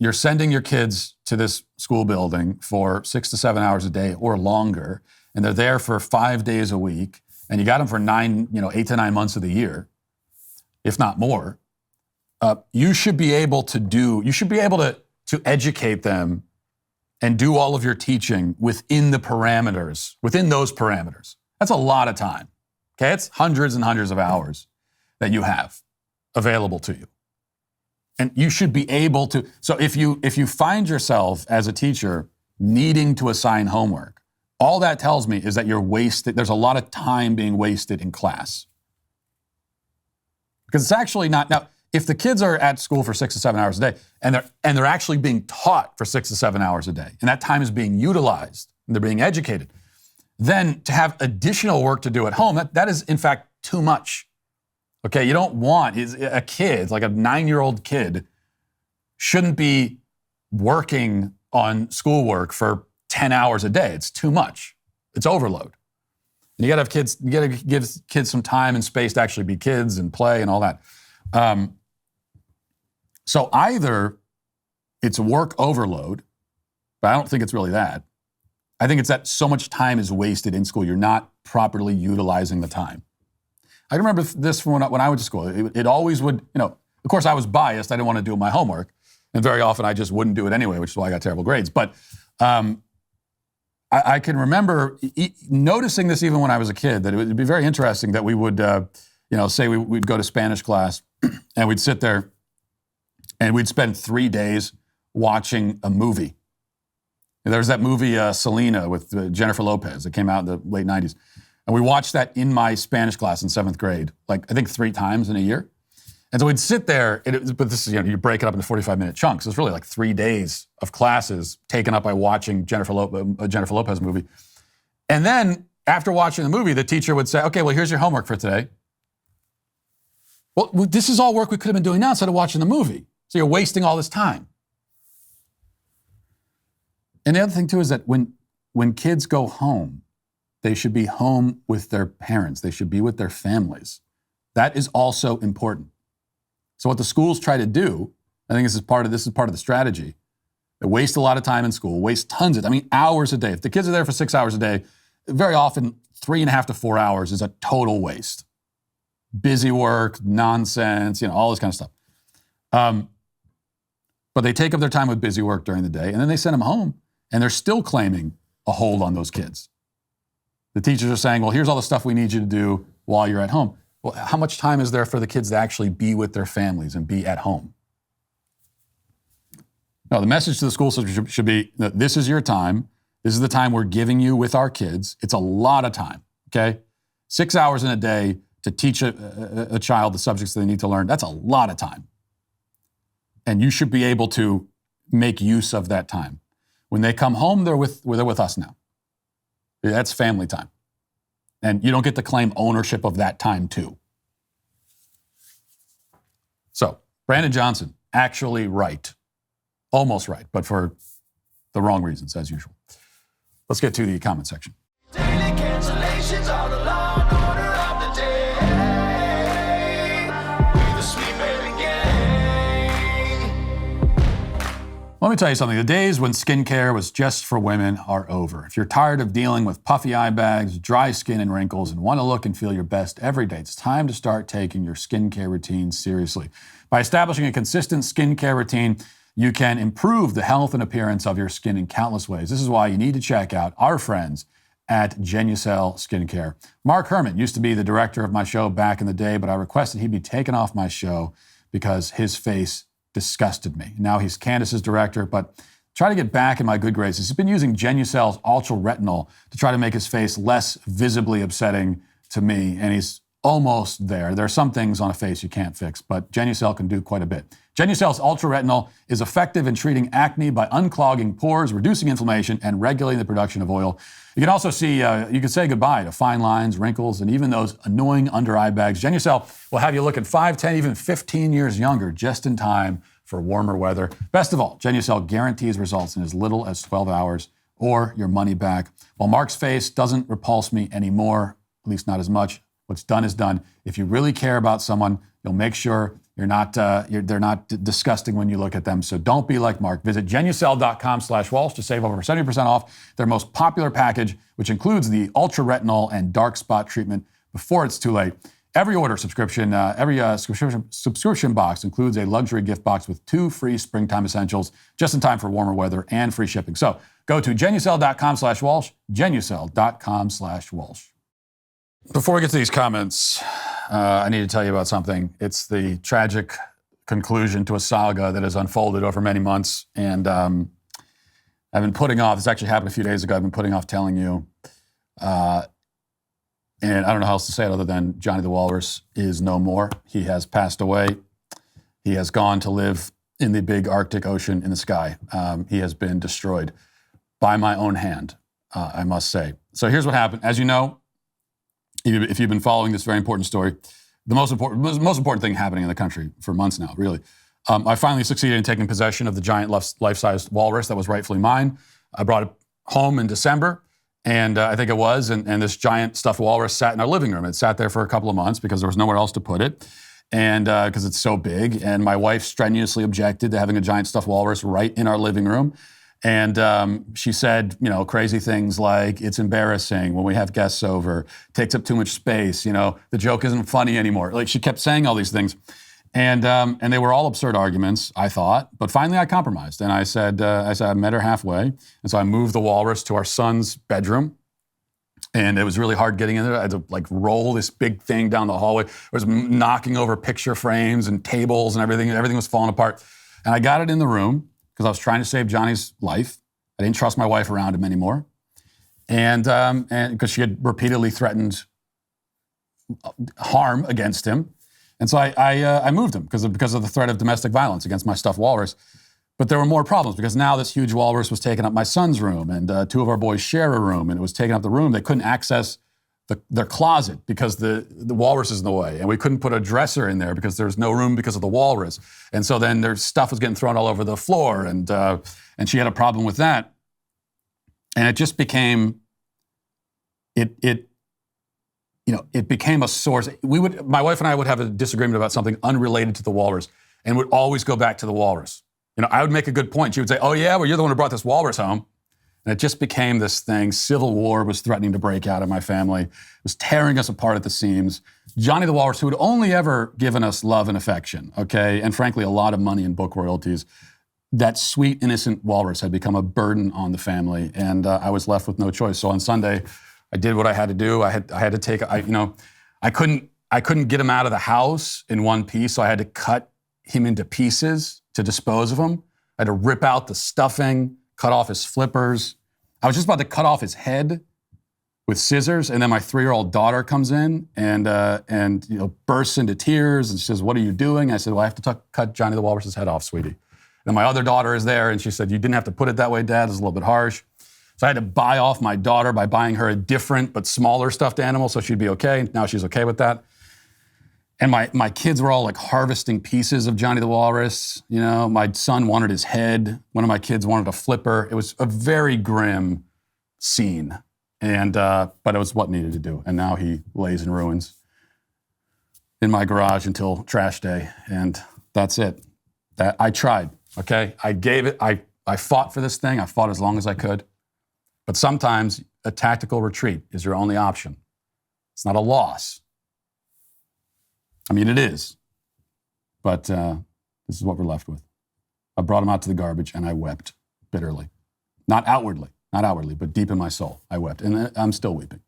you're sending your kids to this school building for 6 to 7 hours a day or longer, and they're there for 5 days a week, and you got them for 8 to 9 months of the year, if not more. You should be able to educate them and do all of your teaching within those parameters. That's a lot of time. Okay, it's hundreds and hundreds of hours that you have available to you. And you should be able to, so if you find yourself as a teacher needing to assign homework, all that tells me is that there's a lot of time being wasted in class. Because it's actually not, now, if the kids are at school for 6 to 7 hours a day, and they're actually being taught for 6 to 7 hours a day, and that time is being utilized, and they're being educated, then to have additional work to do at home, that is in fact too much. Okay, you don't want a kid, like a 9-year-old kid, shouldn't be working on schoolwork for 10 hours a day. It's too much. It's overload. And you got to give kids some time and space to actually be kids and play and all that. So either it's work overload, but I don't think it's really that. I think it's that so much time is wasted in school. You're not properly utilizing the time. I remember this from when I went to school. It always would, Of course, I was biased. I didn't want to do my homework. And very often I just wouldn't do it anyway, which is why I got terrible grades. But I can remember noticing this even when I was a kid, that it would be very interesting that we would, say we'd go to Spanish class and we'd sit there and we'd spend 3 days watching a movie. And there was that movie Selena with Jennifer Lopez that came out in the late 90s. And we watched that in my Spanish class in 7th grade, like I think 3 times in a year. And so we'd sit there, but this is, you break it up into 45-minute chunks. It's really like 3 days of classes taken up by watching Jennifer Lopez movie. And then after watching the movie, the teacher would say, okay, well, here's your homework for today. Well, this is all work we could have been doing now instead of watching the movie. So you're wasting all this time. And the other thing, too, is that when kids go home, they should be home with their parents. They should be with their families. That is also important. So what the schools try to do, I think this is part of the strategy. They waste a lot of time in school, waste tons of, hours a day. If the kids are there for 6 hours a day, very often 3.5 to 4 hours is a total waste. Busy work, nonsense, all this kind of stuff. But they take up their time with busy work during the day, and then they send them home, and they're still claiming a hold on those kids. The teachers are saying, well, here's all the stuff we need you to do while you're at home. Well, how much time is there for the kids to actually be with their families and be at home? No, the message to the school system should be that this is your time. This is the time we're giving you with our kids. It's a lot of time, okay? 6 hours in a day to teach a child the subjects they need to learn, that's a lot of time. And you should be able to make use of that time. When they come home, they're with us now. That's family time. And you don't get to claim ownership of that time too. So, Brandon Johnson, actually right. Almost right, but for the wrong reasons, as usual. Let's get to the comment section. Daily cancellations are the law and order of the day. We the sweet baby gang. Let me tell you something. The days when skincare was just for women are over. If you're tired of dealing with puffy eye bags, dry skin, and wrinkles, and want to look and feel your best every day, it's time to start taking your skincare routine seriously. By establishing a consistent skincare routine, you can improve the health and appearance of your skin in countless ways. This is why you need to check out our friends at Genucel Skincare. Mark Herman used to be the director of my show back in the day, but I requested he be taken off my show because his face disgusted me. Now he's Candace's director, but try to get back in my good graces. He's been using Genucel's Ultra Retinol to try to make his face less visibly upsetting to me, and he's almost there. There are some things on a face you can't fix, but Genucel can do quite a bit. Genucel's Ultra Retinol is effective in treating acne by unclogging pores, reducing inflammation, and regulating the production of oil. You can also see, you can say goodbye to fine lines, wrinkles, and even those annoying under eye bags. Genucel will have you looking 5, 10, even 15 years younger just in time for warmer weather. Best of all, Genucel guarantees results in as little as 12 hours or your money back. While Mark's face doesn't repulse me anymore, at least not as much, what's done is done. If you really care about someone, you'll make sure they're not disgusting when you look at them. So don't be like Mark. Visit Genucel.com/Walsh to save over 70% off their most popular package, which includes the Ultra Retinol and Dark Spot treatment before it's too late. Every subscription box includes a luxury gift box with 2 free springtime essentials, just in time for warmer weather and free shipping. So go to Genucel.com/Walsh, Genucel.com/Walsh. Before we get to these comments, I need to tell you about something. It's the tragic conclusion to a saga that has unfolded over many months. And I've been putting off, this actually happened a few days ago, I've been putting off telling you. And I don't know how else to say it other than Johnny the Walrus is no more. He has passed away. He has gone to live in the big Arctic Ocean in the sky. He has been destroyed by my own hand, I must say. So here's what happened. As you know, if you've been following this very important story, the most important thing happening in the country for months now, really. I finally succeeded in taking possession of the giant life-sized walrus that was rightfully mine. I brought it home in December, and I think it was, and this giant stuffed walrus sat in our living room. It sat there for a couple of months because there was nowhere else to put it, and because it's so big. And my wife strenuously objected to having a giant stuffed walrus right in our living room. And she said, crazy things like, it's embarrassing when we have guests over, takes up too much space, the joke isn't funny anymore. Like, she kept saying all these things. And they were all absurd arguments, I thought. But finally, I compromised, and I said I met her halfway, and so I moved the walrus to our son's bedroom. And it was really hard getting in there. I had to like roll this big thing down the hallway. It was knocking over picture frames and tables and everything. Everything was falling apart. And I got it in the room because I was trying to save Johnny's life. I didn't trust my wife around him anymore. And because she had repeatedly threatened harm against him. And so I moved him because of the threat of domestic violence against my stuffed walrus. But there were more problems because now this huge walrus was taking up my son's room, and two of our boys share a room, and it was taking up the room. They couldn't access their closet because the walrus is in the way, and we couldn't put a dresser in there because there's no room because of the walrus. And so then their stuff was getting thrown all over the floor, and she had a problem with that. And it just became it became a source. My wife and I would have a disagreement about something unrelated to the walrus, and would always go back to the walrus. I would make a good point. She would say, "Oh yeah, well you're the one who brought this walrus home." And it just became this thing. Civil war was threatening to break out in my family. It was tearing us apart at the seams. Johnny the walrus, who had only ever given us love and affection, okay, and frankly a lot of money in book royalties, that sweet, innocent walrus had become a burden on the family, and I was left with no choice. So on Sunday, I did what I had to do. I had to take. I couldn't get him out of the house in one piece, so I had to cut him into pieces to dispose of him. I had to rip out the stuffing, cut off his flippers. I was just about to cut off his head with scissors, and then my 3-year-old daughter comes in and bursts into tears and she says, "What are you doing?" I said, "Well, I have to cut Johnny the Walrus's head off, sweetie." And my other daughter is there, and she said, "You didn't have to put it that way, Dad. It's a little bit harsh." So I had to buy off my daughter by buying her a different but smaller stuffed animal so she'd be okay. Now she's okay with that. And my kids were all like harvesting pieces of Johnny the Walrus. My son wanted his head. One of my kids wanted a flipper. It was a very grim scene, but it was what needed to do. And now he lays in ruins in my garage until trash day, and that's it. That I tried. Okay, I gave it. I fought for this thing. I fought as long as I could. But sometimes a tactical retreat is your only option. It's not a loss. I mean, it is, but this is what we're left with. I brought him out to the garbage, and I wept bitterly. Not outwardly, but deep in my soul, I wept, and I'm still weeping.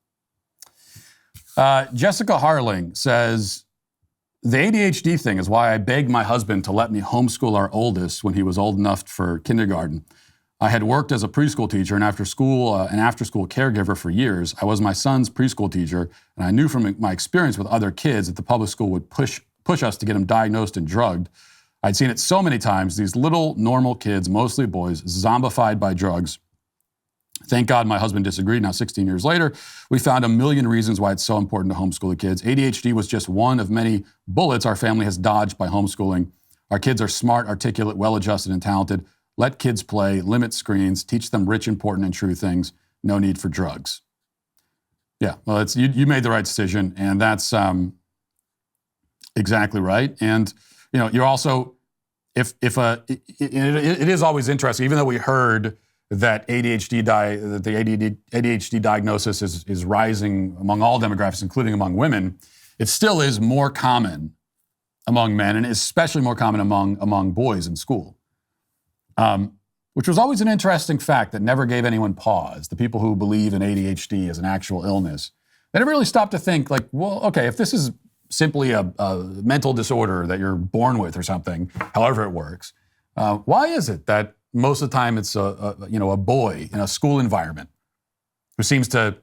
Jessica Harling says, "The ADHD thing is why I begged my husband to let me homeschool our oldest when he was old enough for kindergarten. I had worked as a preschool teacher and after-school caregiver for years. I was my son's preschool teacher, and I knew from my experience with other kids that the public school would push us to get them diagnosed and drugged. I'd seen it so many times, these little normal kids, mostly boys, zombified by drugs. Thank God my husband disagreed. Now, 16 years later, we found a million reasons why it's so important to homeschool the kids. ADHD was just one of many bullets our family has dodged by homeschooling. Our kids are smart, articulate, well-adjusted, and talented. Let kids play, limit screens, teach them rich, important, and true things. No need for drugs." Yeah, well, you made the right decision, and that's exactly right. And you're also, it is always interesting, even though we heard that the ADHD diagnosis is rising among all demographics, including among women, it still is more common among men, and especially more common among boys in school. Which was always an interesting fact that never gave anyone pause. The people who believe in ADHD as an actual illness, they never really stopped to think like, well, okay, if this is simply a mental disorder that you're born with or something, however it works, why is it that most of the time it's a boy in a school environment who seems to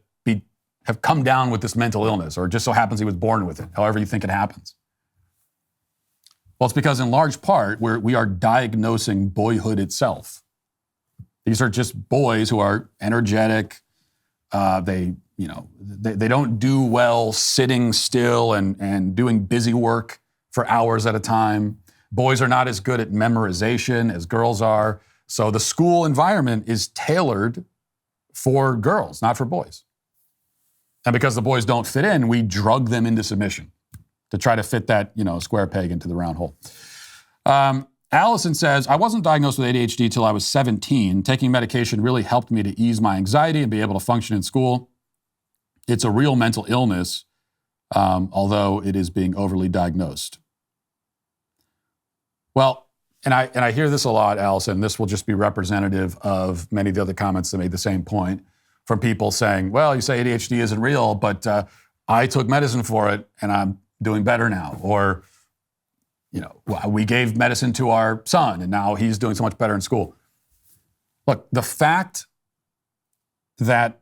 have come down with this mental illness, or just so happens he was born with it, however you think it happens? Well, it's because in large part we are diagnosing boyhood itself. These are just boys who are energetic. They don't do well sitting still and doing busy work for hours at a time. Boys are not as good at memorization as girls are. So the school environment is tailored for girls, not for boys. And because the boys don't fit in, we drug them into submission to try to fit that, square peg into the round hole. Allison says, "I wasn't diagnosed with ADHD till I was 17. Taking medication really helped me to ease my anxiety and be able to function in school. It's a real mental illness, although it is being overly diagnosed." Well, and I hear this a lot, Allison. This will just be representative of many of the other comments that made the same point from people saying, well, you say ADHD isn't real, but I took medicine for it and I'm doing better now. Or, we gave medicine to our son and now he's doing so much better in school. Look, the fact that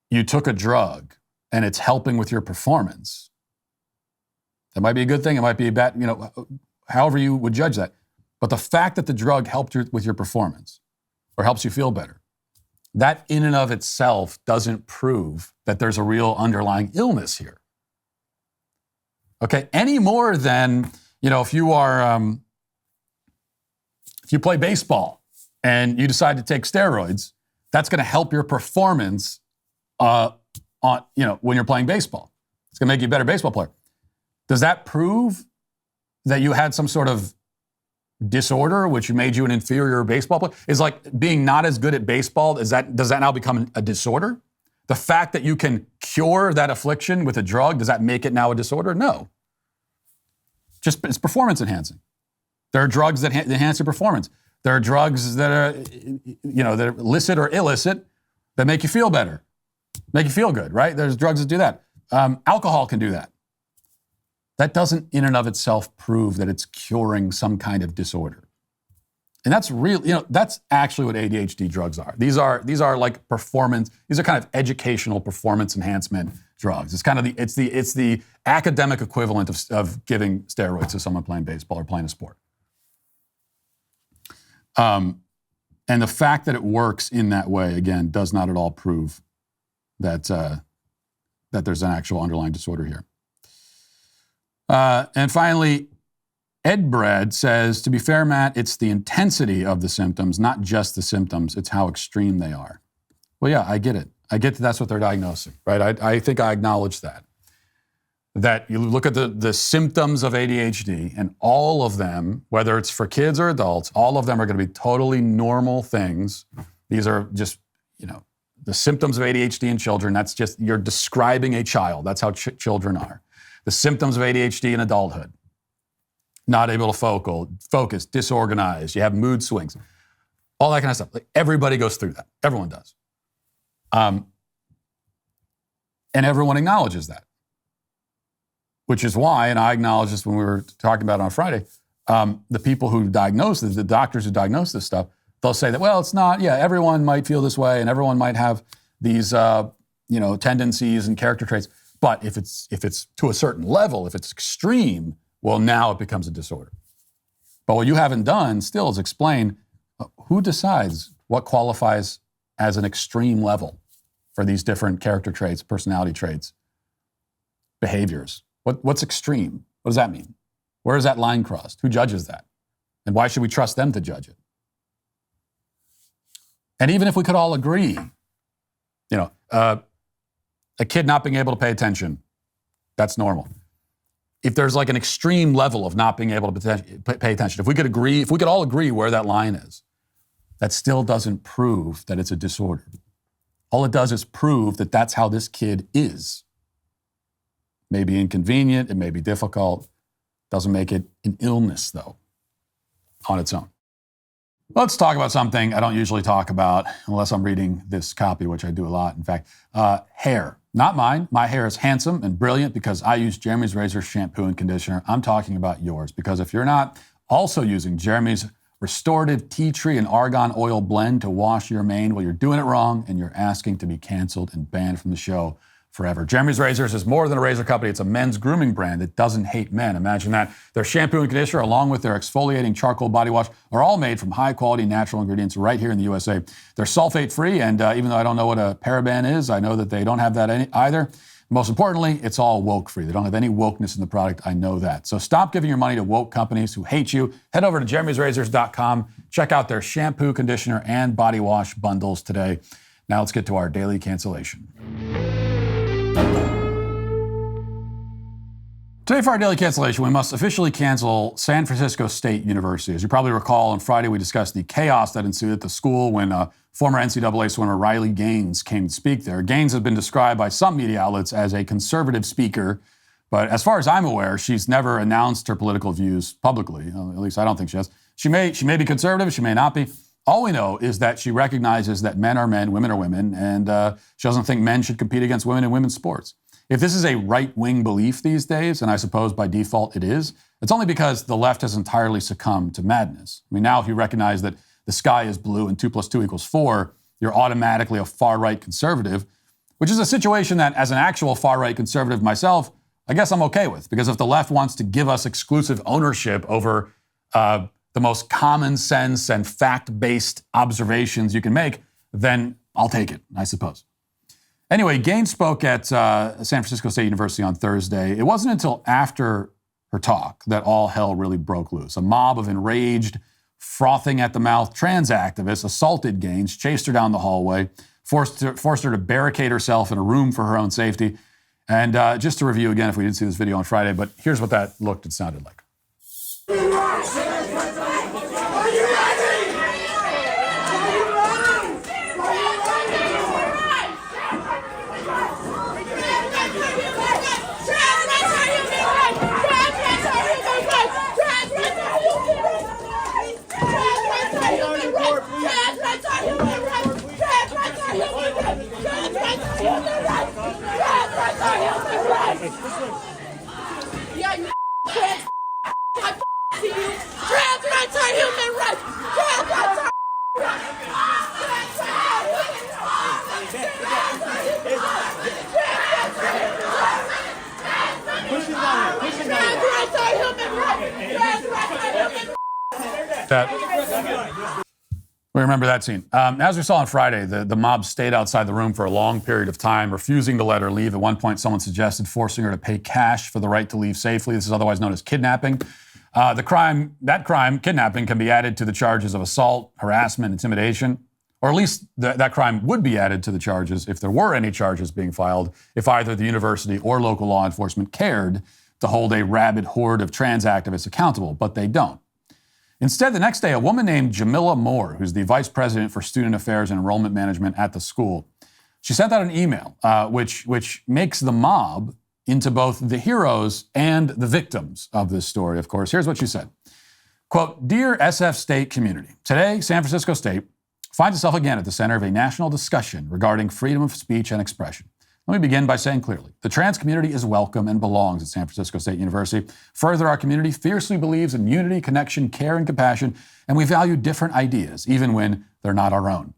you took a drug and it's helping with your performance, that might be a good thing. It might be a bad, however you would judge that. But the fact that the drug helped you with your performance or helps you feel better, that in and of itself doesn't prove that there's a real underlying illness here. Okay, any more than, if you play baseball and you decide to take steroids, that's going to help your performance when you're playing baseball. It's going to make you a better baseball player. Does that prove that you had some sort of disorder which made you an inferior baseball player? Is like being not as good at baseball, does that now become a disorder? The fact that you can cure that affliction with a drug, does that make it now a disorder? No. Just it's performance enhancing. There are drugs that enhance your performance. There are drugs that are, that are licit or illicit that make you feel better, make you feel good, right? There's drugs that do that. Alcohol can do that. That doesn't in and of itself prove that it's curing some kind of disorder. And that's real, that's actually what ADHD drugs are. These are like performance, these are kind of educational performance enhancement drugs. It's kind of it's the academic equivalent of giving steroids to someone playing baseball or playing a sport. And the fact that it works in that way, again, does not at all prove that there's an actual underlying disorder here. And finally, Ed Brad says, to be fair, Matt, it's the intensity of the symptoms, not just the symptoms. It's how extreme they are. Well, yeah, I get it. I get that that's what they're diagnosing, right? I think I acknowledge that. That you look at the symptoms of ADHD and all of them, whether it's for kids or adults, all of them are going to be totally normal things. These are just, the symptoms of ADHD in children. That's just, you're describing a child. That's how children are. The symptoms of ADHD in adulthood. Not able to focus, disorganized, you have mood swings, all that kind of stuff. Like everybody goes through that. Everyone does. And everyone acknowledges that. Which is why, and I acknowledged this when we were talking about it on Friday, the people who diagnose this, the doctors who diagnose this stuff, they'll say that, well, it's not, everyone might feel this way and everyone might have these, tendencies and character traits. But if it's to a certain level, if it's extreme, well, now it becomes a disorder. But what you haven't done still is explain who decides what qualifies as an extreme level for these different character traits, personality traits, behaviors. What's extreme? What does that mean? Where is that line crossed? Who judges that? And why should we trust them to judge it? And even if we could all agree, a kid not being able to pay attention, that's normal. If there's like an extreme level of not being able to pay attention, if we could all agree where that line is, that still doesn't prove that it's a disorder. All it does is prove that that's how this kid is. May be inconvenient, it may be difficult, doesn't make it an illness though, on its own. Let's talk about something I don't usually talk about unless I'm reading this copy, which I do a lot. In fact, hair. Not mine. My hair is handsome and brilliant because I use Jeremy's Razor shampoo and conditioner. I'm talking about yours because if you're not also using Jeremy's restorative tea tree and argan oil blend to wash your mane, well, you're doing it wrong and you're asking to be canceled and banned from the show forever. Jeremy's Razors is more than a razor company. It's a men's grooming brand that doesn't hate men. Imagine that. Their shampoo and conditioner, along with their exfoliating charcoal body wash, are all made from high-quality natural ingredients right here in the USA. They're sulfate-free, and even though I don't know what a paraben is, I know that they don't have that either. Most importantly, it's all woke-free. They don't have any wokeness in the product. I know that. So stop giving your money to woke companies who hate you. Head over to jeremy'srazors.com. Check out their shampoo, conditioner, and body wash bundles today. Now let's get to our daily cancellation. Today for our daily cancellation, we must officially cancel San Francisco State University. As you probably recall, on Friday we discussed the chaos that ensued at the school when former NCAA swimmer Riley Gaines came to speak there. Gaines has been described by some media outlets as a conservative speaker, But as far as I'm aware, she's never announced her political views publicly. At least I don't think she has. She may be conservative, she may not be. All we know is that she recognizes that men are men, women are women, and she doesn't think men should compete against women in women's sports. If this is a right-wing belief these days, and I suppose by default it is, it's only because the left has entirely succumbed to madness. I mean, now if you recognize that the sky is blue and 2 + 2 = 4, you're automatically a far-right conservative, which is a situation that, as an actual far-right conservative myself, I guess I'm okay with. Because if the left wants to give us exclusive ownership over the most common sense and fact-based observations you can make, then I'll take it, I suppose. Anyway, Gaines spoke at San Francisco State University on Thursday. It wasn't until after her talk that all hell really broke loose. A mob of enraged, frothing at the mouth trans activists assaulted Gaines, chased her down the hallway, forced her to barricade herself in a room for her own safety. And just to review again, if we didn't see this video on Friday, but here's what that looked and sounded like. We remember that scene. As we saw on Friday, the mob stayed outside the room for a long period of time, refusing to let her leave. At one point, someone suggested forcing her to pay cash for the right to leave safely. This is otherwise known as kidnapping. Kidnapping, can be added to the charges of assault, harassment, intimidation, or at least that crime would be added to the charges if there were any charges being filed, if either the university or local law enforcement cared to hold a rabid horde of trans activists accountable, but they don't. Instead, the next day, a woman named Jamila Moore, who's the vice president for student affairs and enrollment management at the school, she sent out an email which makes the mob into both the heroes and the victims of this story, of course. Here's what she said. Quote, "Dear SF State community, today San Francisco State finds itself again at the center of a national discussion regarding freedom of speech and expression. Let me begin by saying clearly, the trans community is welcome and belongs at San Francisco State University. Further, our community fiercely believes in unity, connection, care, and compassion, and we value different ideas, even when they're not our own.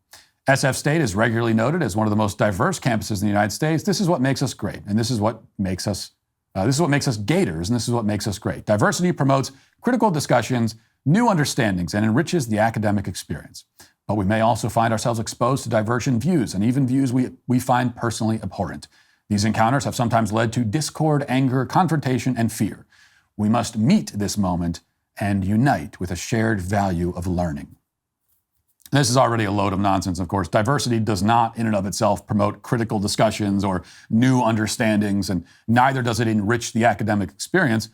SF State is regularly noted as one of the most diverse campuses in the United States. This is what makes us great, and this is what makes us Gators, and this is what makes us great. Diversity promotes critical discussions, new understandings, and enriches the academic experience. But we may also find ourselves exposed to divergent views, and even views we find personally abhorrent. These encounters have sometimes led to discord, anger, confrontation, and fear. We must meet this moment and unite with a shared value of learning." This is already a load of nonsense, of course. Diversity does not, in and of itself, promote critical discussions or new understandings, and neither does it enrich the academic experience,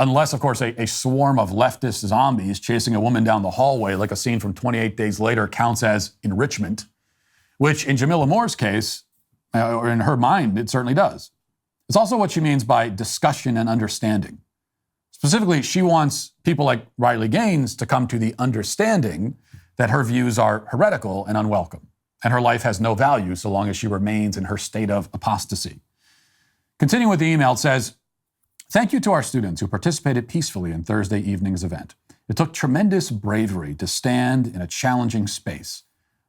unless, of course, a swarm of leftist zombies chasing a woman down the hallway, like a scene from 28 Days Later, counts as enrichment, which in Jamila Moore's case, or in her mind, it certainly does. It's also what she means by discussion and understanding. Specifically, she wants people like Riley Gaines to come to the understanding that her views are heretical and unwelcome, and her life has no value so long as she remains in her state of apostasy. Continuing with the email, it says, "Thank you to our students who participated peacefully in Thursday evening's event. It took tremendous bravery to stand in a challenging space.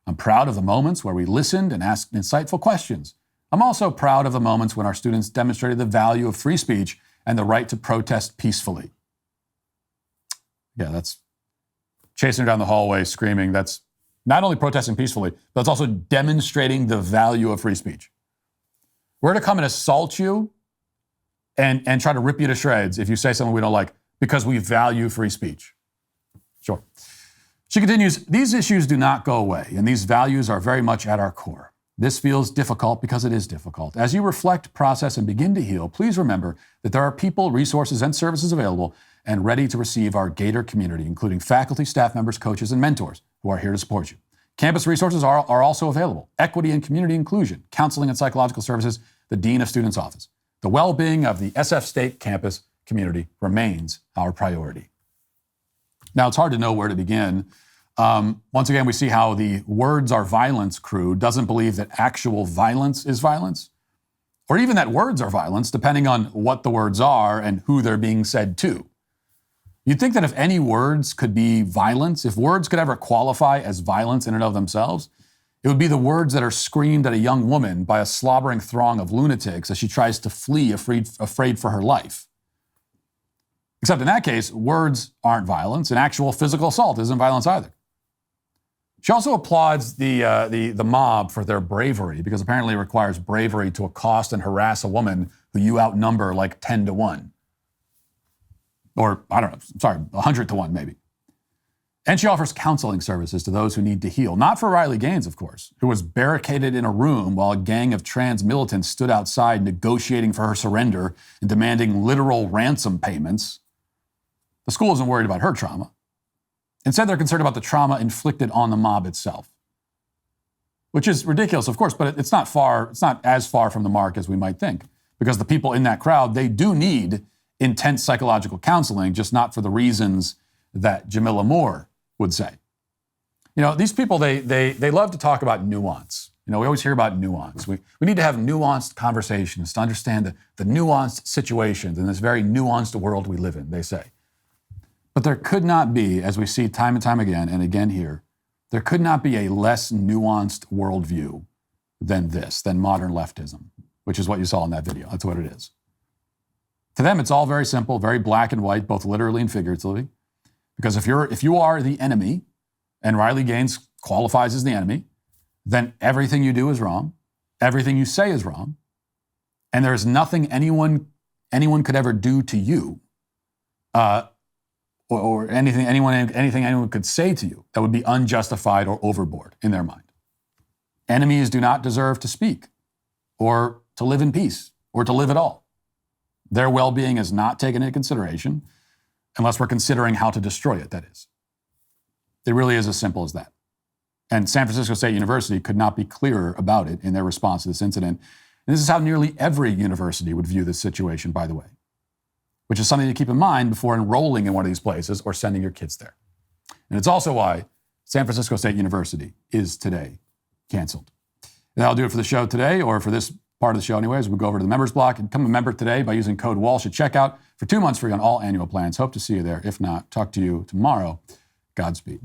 I'm proud of the moments where we listened and asked insightful questions. I'm also proud of the moments when our students demonstrated the value of free speech and the right to protest peacefully." Yeah, that's chasing her down the hallway, screaming. That's not only protesting peacefully, but it's also demonstrating the value of free speech. We're to come and assault you and try to rip you to shreds if you say something we don't like because we value free speech. Sure. She continues, "These issues do not go away, and these values are very much at our core. This feels difficult because it is difficult. As you reflect, process, and begin to heal, please remember that there are people, resources, and services available and ready to receive our Gator community, including faculty, staff members, coaches, and mentors who are here to support you. Campus resources are also available. Equity and community inclusion, counseling and psychological services, the Dean of Students' Office. The well-being of the SF State campus community remains our priority. Now, it's hard to know where to begin. Once again, we see how the words are violence crew doesn't believe that actual violence is violence, or even that words are violence, depending on what the words are and who they're being said to. You'd think that if any words could be violence, if words could ever qualify as violence in and of themselves, it would be the words that are screamed at a young woman by a slobbering throng of lunatics as she tries to flee afraid for her life. Except in that case, words aren't violence, and actual physical assault isn't violence either. She also applauds the mob for their bravery, because apparently it requires bravery to accost and harass a woman who you outnumber like 10 to 1. Or, 100 to 1 maybe. And she offers counseling services to those who need to heal. Not for Riley Gaines, of course, who was barricaded in a room while a gang of trans militants stood outside negotiating for her surrender and demanding literal ransom payments. The school isn't worried about her trauma. Instead, they're concerned about the trauma inflicted on the mob itself. Which is ridiculous, of course, but it's not as far from the mark as we might think. Because the people in that crowd, they do need intense psychological counseling, just not for the reasons that Jamila Moore would say. You know, these people, they love to talk about nuance. You know, we always hear about nuance. We need to have nuanced conversations to understand the nuanced situations in this very nuanced world we live in, they say. But there could not be, as we see time and time again, and again here, there could not be a less nuanced worldview than modern leftism, which is what you saw in that video. That's what it is. To them, it's all very simple, very black and white, both literally and figuratively. Because if you are the enemy, and Riley Gaines qualifies as the enemy, then everything you do is wrong, everything you say is wrong, and there is nothing anyone could ever do to you, or anything anyone could say to you that would be unjustified or overboard in their mind. Enemies do not deserve to speak, or to live in peace, or to live at all. Their well-being is not taken into consideration unless we're considering how to destroy it, that is. It really is as simple as that. And San Francisco State University could not be clearer about it in their response to this incident. And this is how nearly every university would view this situation, by the way, which is something to keep in mind before enrolling in one of these places or sending your kids there. And it's also why San Francisco State University is today canceled. And that'll do it for the show today, or for this part of the show anyways. We'll go over to the members block and become a member today by using code Walsh at checkout for 2 months free on all annual plans. Hope to see you there. If not, talk to you tomorrow. Godspeed.